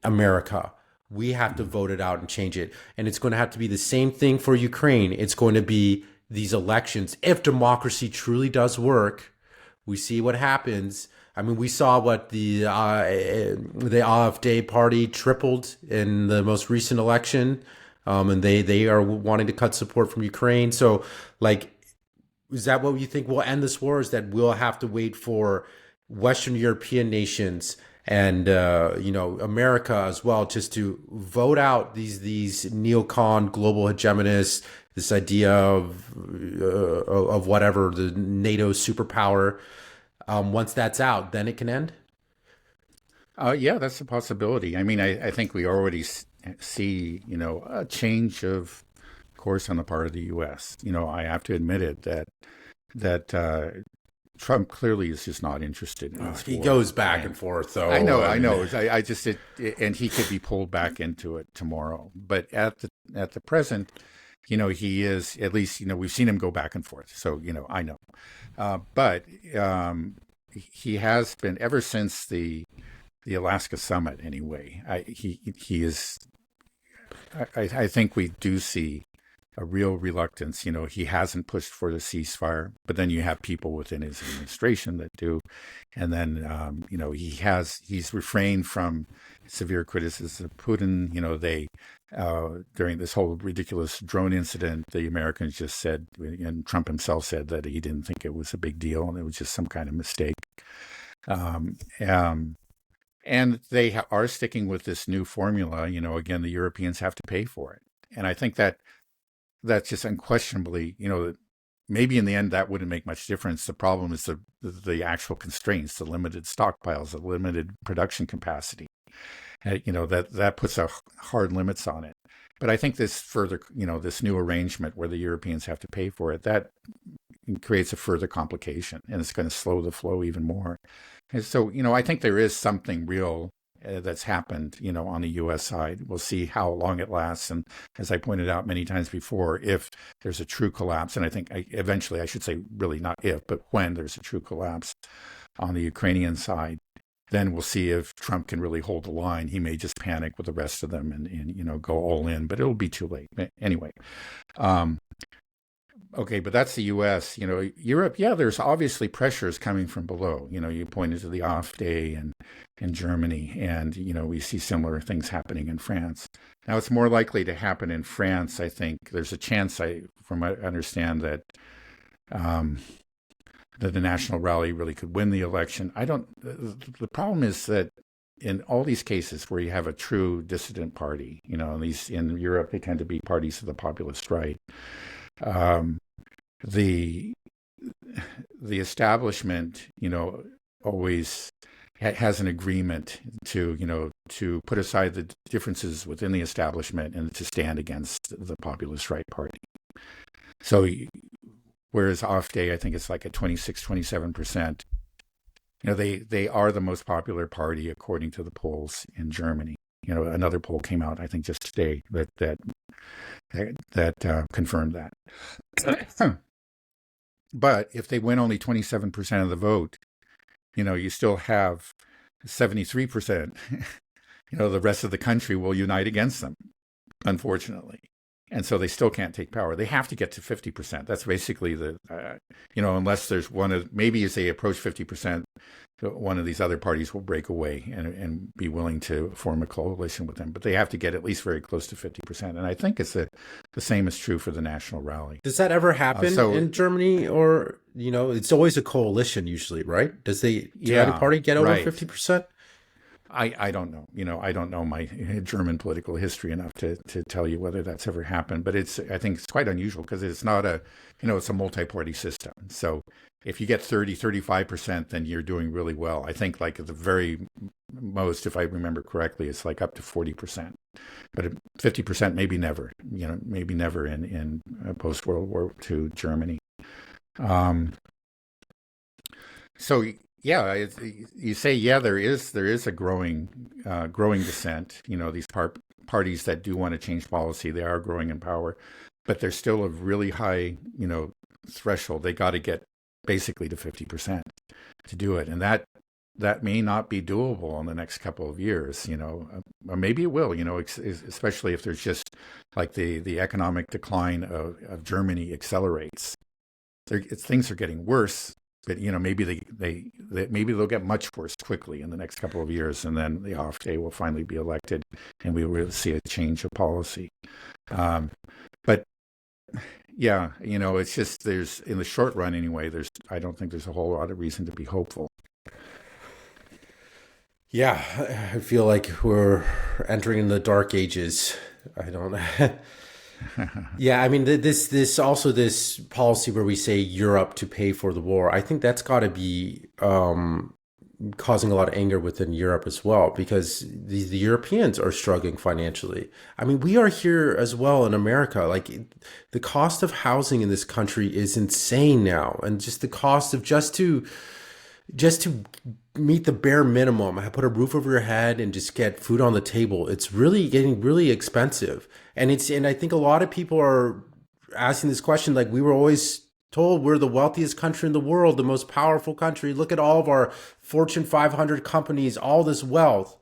America. We have to vote it out and change it. And it's going to have to be the same thing for Ukraine. It's going to be these elections. If democracy truly does work, we see what happens. I mean, we saw what the AfD party tripled in the most recent election. And they are wanting to cut support from Ukraine. So, is that what you think will end this war? Is that we'll have to wait for Western European nations and America as well, just to vote out these neocon global hegemonists, this idea of whatever the NATO superpower? Once that's out, then it can end. Yeah, that's a possibility. I mean, I think we already see a change of course on the part of the U.S. I have to admit it that Trump clearly is just not interested in this He war. goes back and forth, though. I know. And he could be pulled back into it tomorrow. But at the present, he is, at least, we've seen him go back and forth. So, I know. But he has been, ever since the Alaska summit, anyway. He is. I think we do see a real reluctance. He hasn't pushed for the ceasefire, but then you have people within his administration that do. And then, he's refrained from severe criticism of Putin. During this whole ridiculous drone incident, the Americans just said, and Trump himself said, that he didn't think it was a big deal and it was just some kind of mistake. And they are sticking with this new formula. Again, the Europeans have to pay for it. And I think that's just unquestionably, maybe in the end that wouldn't make much difference. The problem is the actual constraints, the limited stockpiles, the limited production capacity. That puts a hard limits on it. But I think this further, this new arrangement where the Europeans have to pay for it, that creates a further complication, and it's going to slow the flow even more. And so, I think there is something real that's happened, on the U.S. side. We'll see how long it lasts. And as I pointed out many times before, if there's a true collapse, and I think eventually, I should say really not if, but when there's a true collapse on the Ukrainian side, then we'll see if Trump can really hold the line. He may just panic with the rest of them and go all in, but it'll be too late. Anyway, Okay, but that's the U.S. Europe, yeah, there's obviously pressures coming from below. You pointed to the off day and in Germany, and we see similar things happening in France. Now, it's more likely to happen in France. I think there's a chance, from what I understand, um, that the National Rally really could win the election. I don't. The problem is that in all these cases where you have a true dissident party, in Europe they tend to be parties of the populist right. Um, the the establishment, always has an agreement to put aside the differences within the establishment and to stand against the populist right party. So whereas off day, I think it's like a 26, 27%. They are the most popular party according to the polls in Germany. Another poll came out, I think, just today that confirmed that. But if they win only 27% of the vote, you still have 73%. The rest of the country will unite against them, unfortunately. And so they still can't take power. They have to get to 50%. That's basically unless there's maybe as they approach 50%, one of these other parties will break away and be willing to form a coalition with them. But they have to get at least very close to 50%. And I think the same is true for the National Rally. Does that ever happen in Germany? Or, it's always a coalition usually, right? Does any party get over 50%? I don't know. I don't know my German political history enough to tell you whether that's ever happened. But I think it's quite unusual because it's not it's a multi-party system. So if you get 35%, then you're doing really well. I think like at the very most, if I remember correctly, it's like up to 40%. But 50%, maybe never. Maybe never in post-World War II Germany. So. Yeah, you say there is a growing dissent. These parties that do want to change policy, they are growing in power, but there's still a really high threshold. They got to get basically to 50% to do it, and that may not be doable in the next couple of years. Or maybe it will. Especially if there's just like the economic decline of Germany accelerates. Things are getting worse. But maybe maybe they'll get much worse quickly in the next couple of years, and then the off day will finally be elected, and we will see a change of policy. But yeah, it's just there's in the short run anyway. I don't think there's a whole lot of reason to be hopeful. Yeah, I feel like we're entering the dark ages. I don't know. Yeah, I mean, this also this policy where we say Europe to pay for the war, I think that's got to be causing a lot of anger within Europe as well, because the Europeans are struggling financially. I mean, we are here as well in America. Like the cost of housing in this country is insane now, and just the cost of just to meet the bare minimum, put a roof over your head and just get food on the table, it's really getting really expensive. And I think a lot of people are asking this question, like we were always told we're the wealthiest country in the world, the most powerful country. Look at all of our Fortune 500 companies, all this wealth.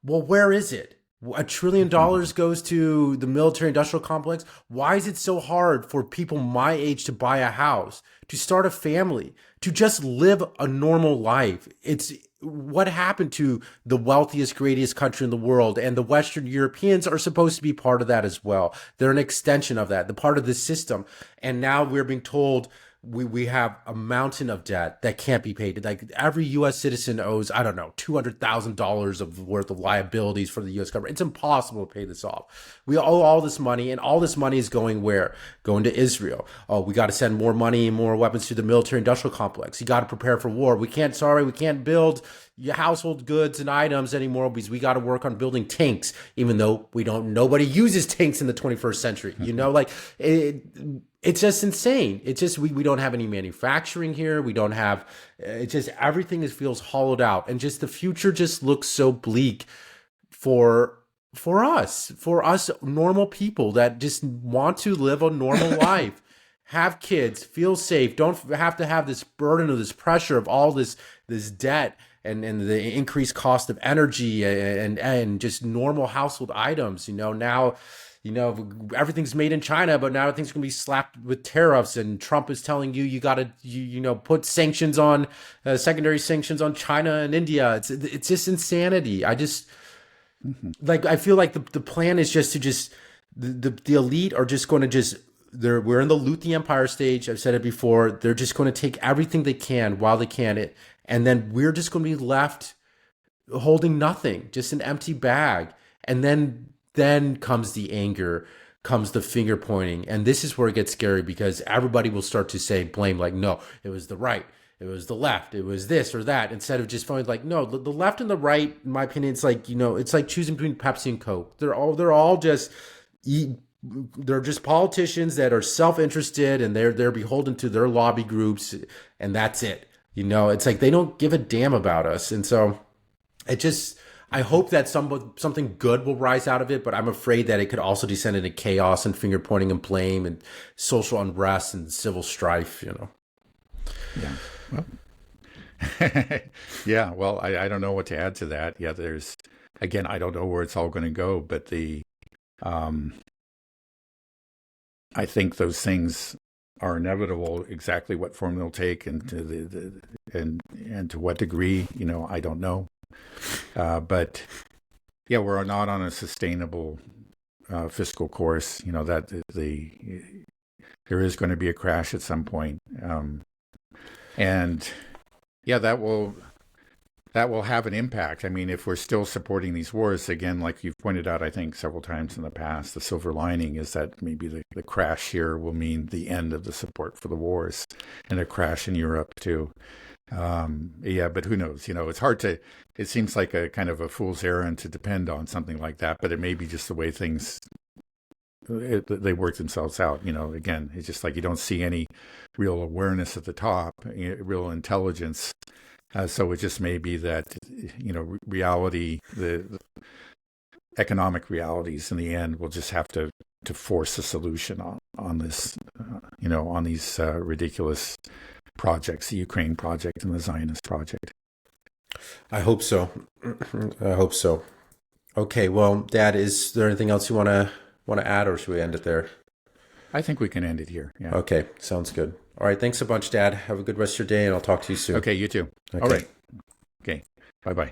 Well, where is it? $1 trillion goes to the military industrial complex. Why is it so hard for people my age to buy a house, to start a family, to just live a normal life? It's what happened to the wealthiest, greatest country in the world, and the Western Europeans are supposed to be part of that as well. They're an extension of that, the part of the system. And now we're being told we have a mountain of debt that can't be paid. Like every U.S. citizen owes, I don't know, $200,000 of worth of liabilities for the U.S. government. It's impossible to pay this off. We owe all this money, and all this money is going where? Going to Israel. Oh, we got to send more money and more weapons to the military industrial complex. You got to prepare for war. We can't build your household goods and items anymore because we got to work on building tanks, even though nobody uses tanks in the 21st century. It's just insane. It's just we don't have any manufacturing here. We don't have. It's just everything feels hollowed out, and just the future just looks so bleak for us normal people that just want to live a normal life, have kids, feel safe, don't have to have this burden of this pressure of all this debt and the increased cost of energy and just normal household items. Now everything's made in China, but now everything's going to be slapped with tariffs. And Trump is telling you got to put sanctions on secondary sanctions on China and India. It's just insanity. Hmm. I feel like the plan is just to just the elite are just going to just we're in the loot the empire stage. I've said it before. They're just going to take everything they can while they can it, and then we're just going to be left holding nothing, just an empty bag. And then comes the anger, comes the finger pointing, and this is where it gets scary because everybody will start to say blame, like, no, it was the right, it was the left, it was this or that, instead of just feeling like, no, the left and the right, in my opinion, it's like, it's like choosing between Pepsi and Coke. They're all just they're just politicians that are self-interested, and they're beholden to their lobby groups, and that's it. It's like they don't give a damn about us. And so it just, I hope that something good will rise out of it, but I'm afraid that it could also descend into chaos and finger pointing and blame and social unrest and civil strife. Yeah. Well, yeah. Well, I don't know what to add to that. Yeah. Again, I don't know where it's all going to go, but um, I think those things are inevitable. Exactly what form they'll take, and to and to what degree, I don't know. But yeah, we're not on a sustainable fiscal course. That there is going to be a crash at some point, and yeah, that will have an impact. I mean, if we're still supporting these wars, again, like you've pointed out, I think several times in the past, the silver lining is that maybe the crash here will mean the end of the support for the wars, and a crash in Europe too. Yeah, but who knows? It's hard to. It seems like a kind of a fool's errand to depend on something like that, but it may be just the way things they work themselves out. Again, it's just like you don't see any real awareness at the top, real intelligence. So it just may be that reality, the economic realities in the end will just have to force a solution on this, on these ridiculous projects, the Ukraine project and the Zionist project. I hope so. I hope so. Okay, well, Dad, is there anything else you want to add, or should we end it there? I think we can end it here. Yeah. Okay, sounds good. All right, thanks a bunch, Dad. Have a good rest of your day, and I'll talk to you soon. Okay, you too. All Okay. right. Okay. Bye bye.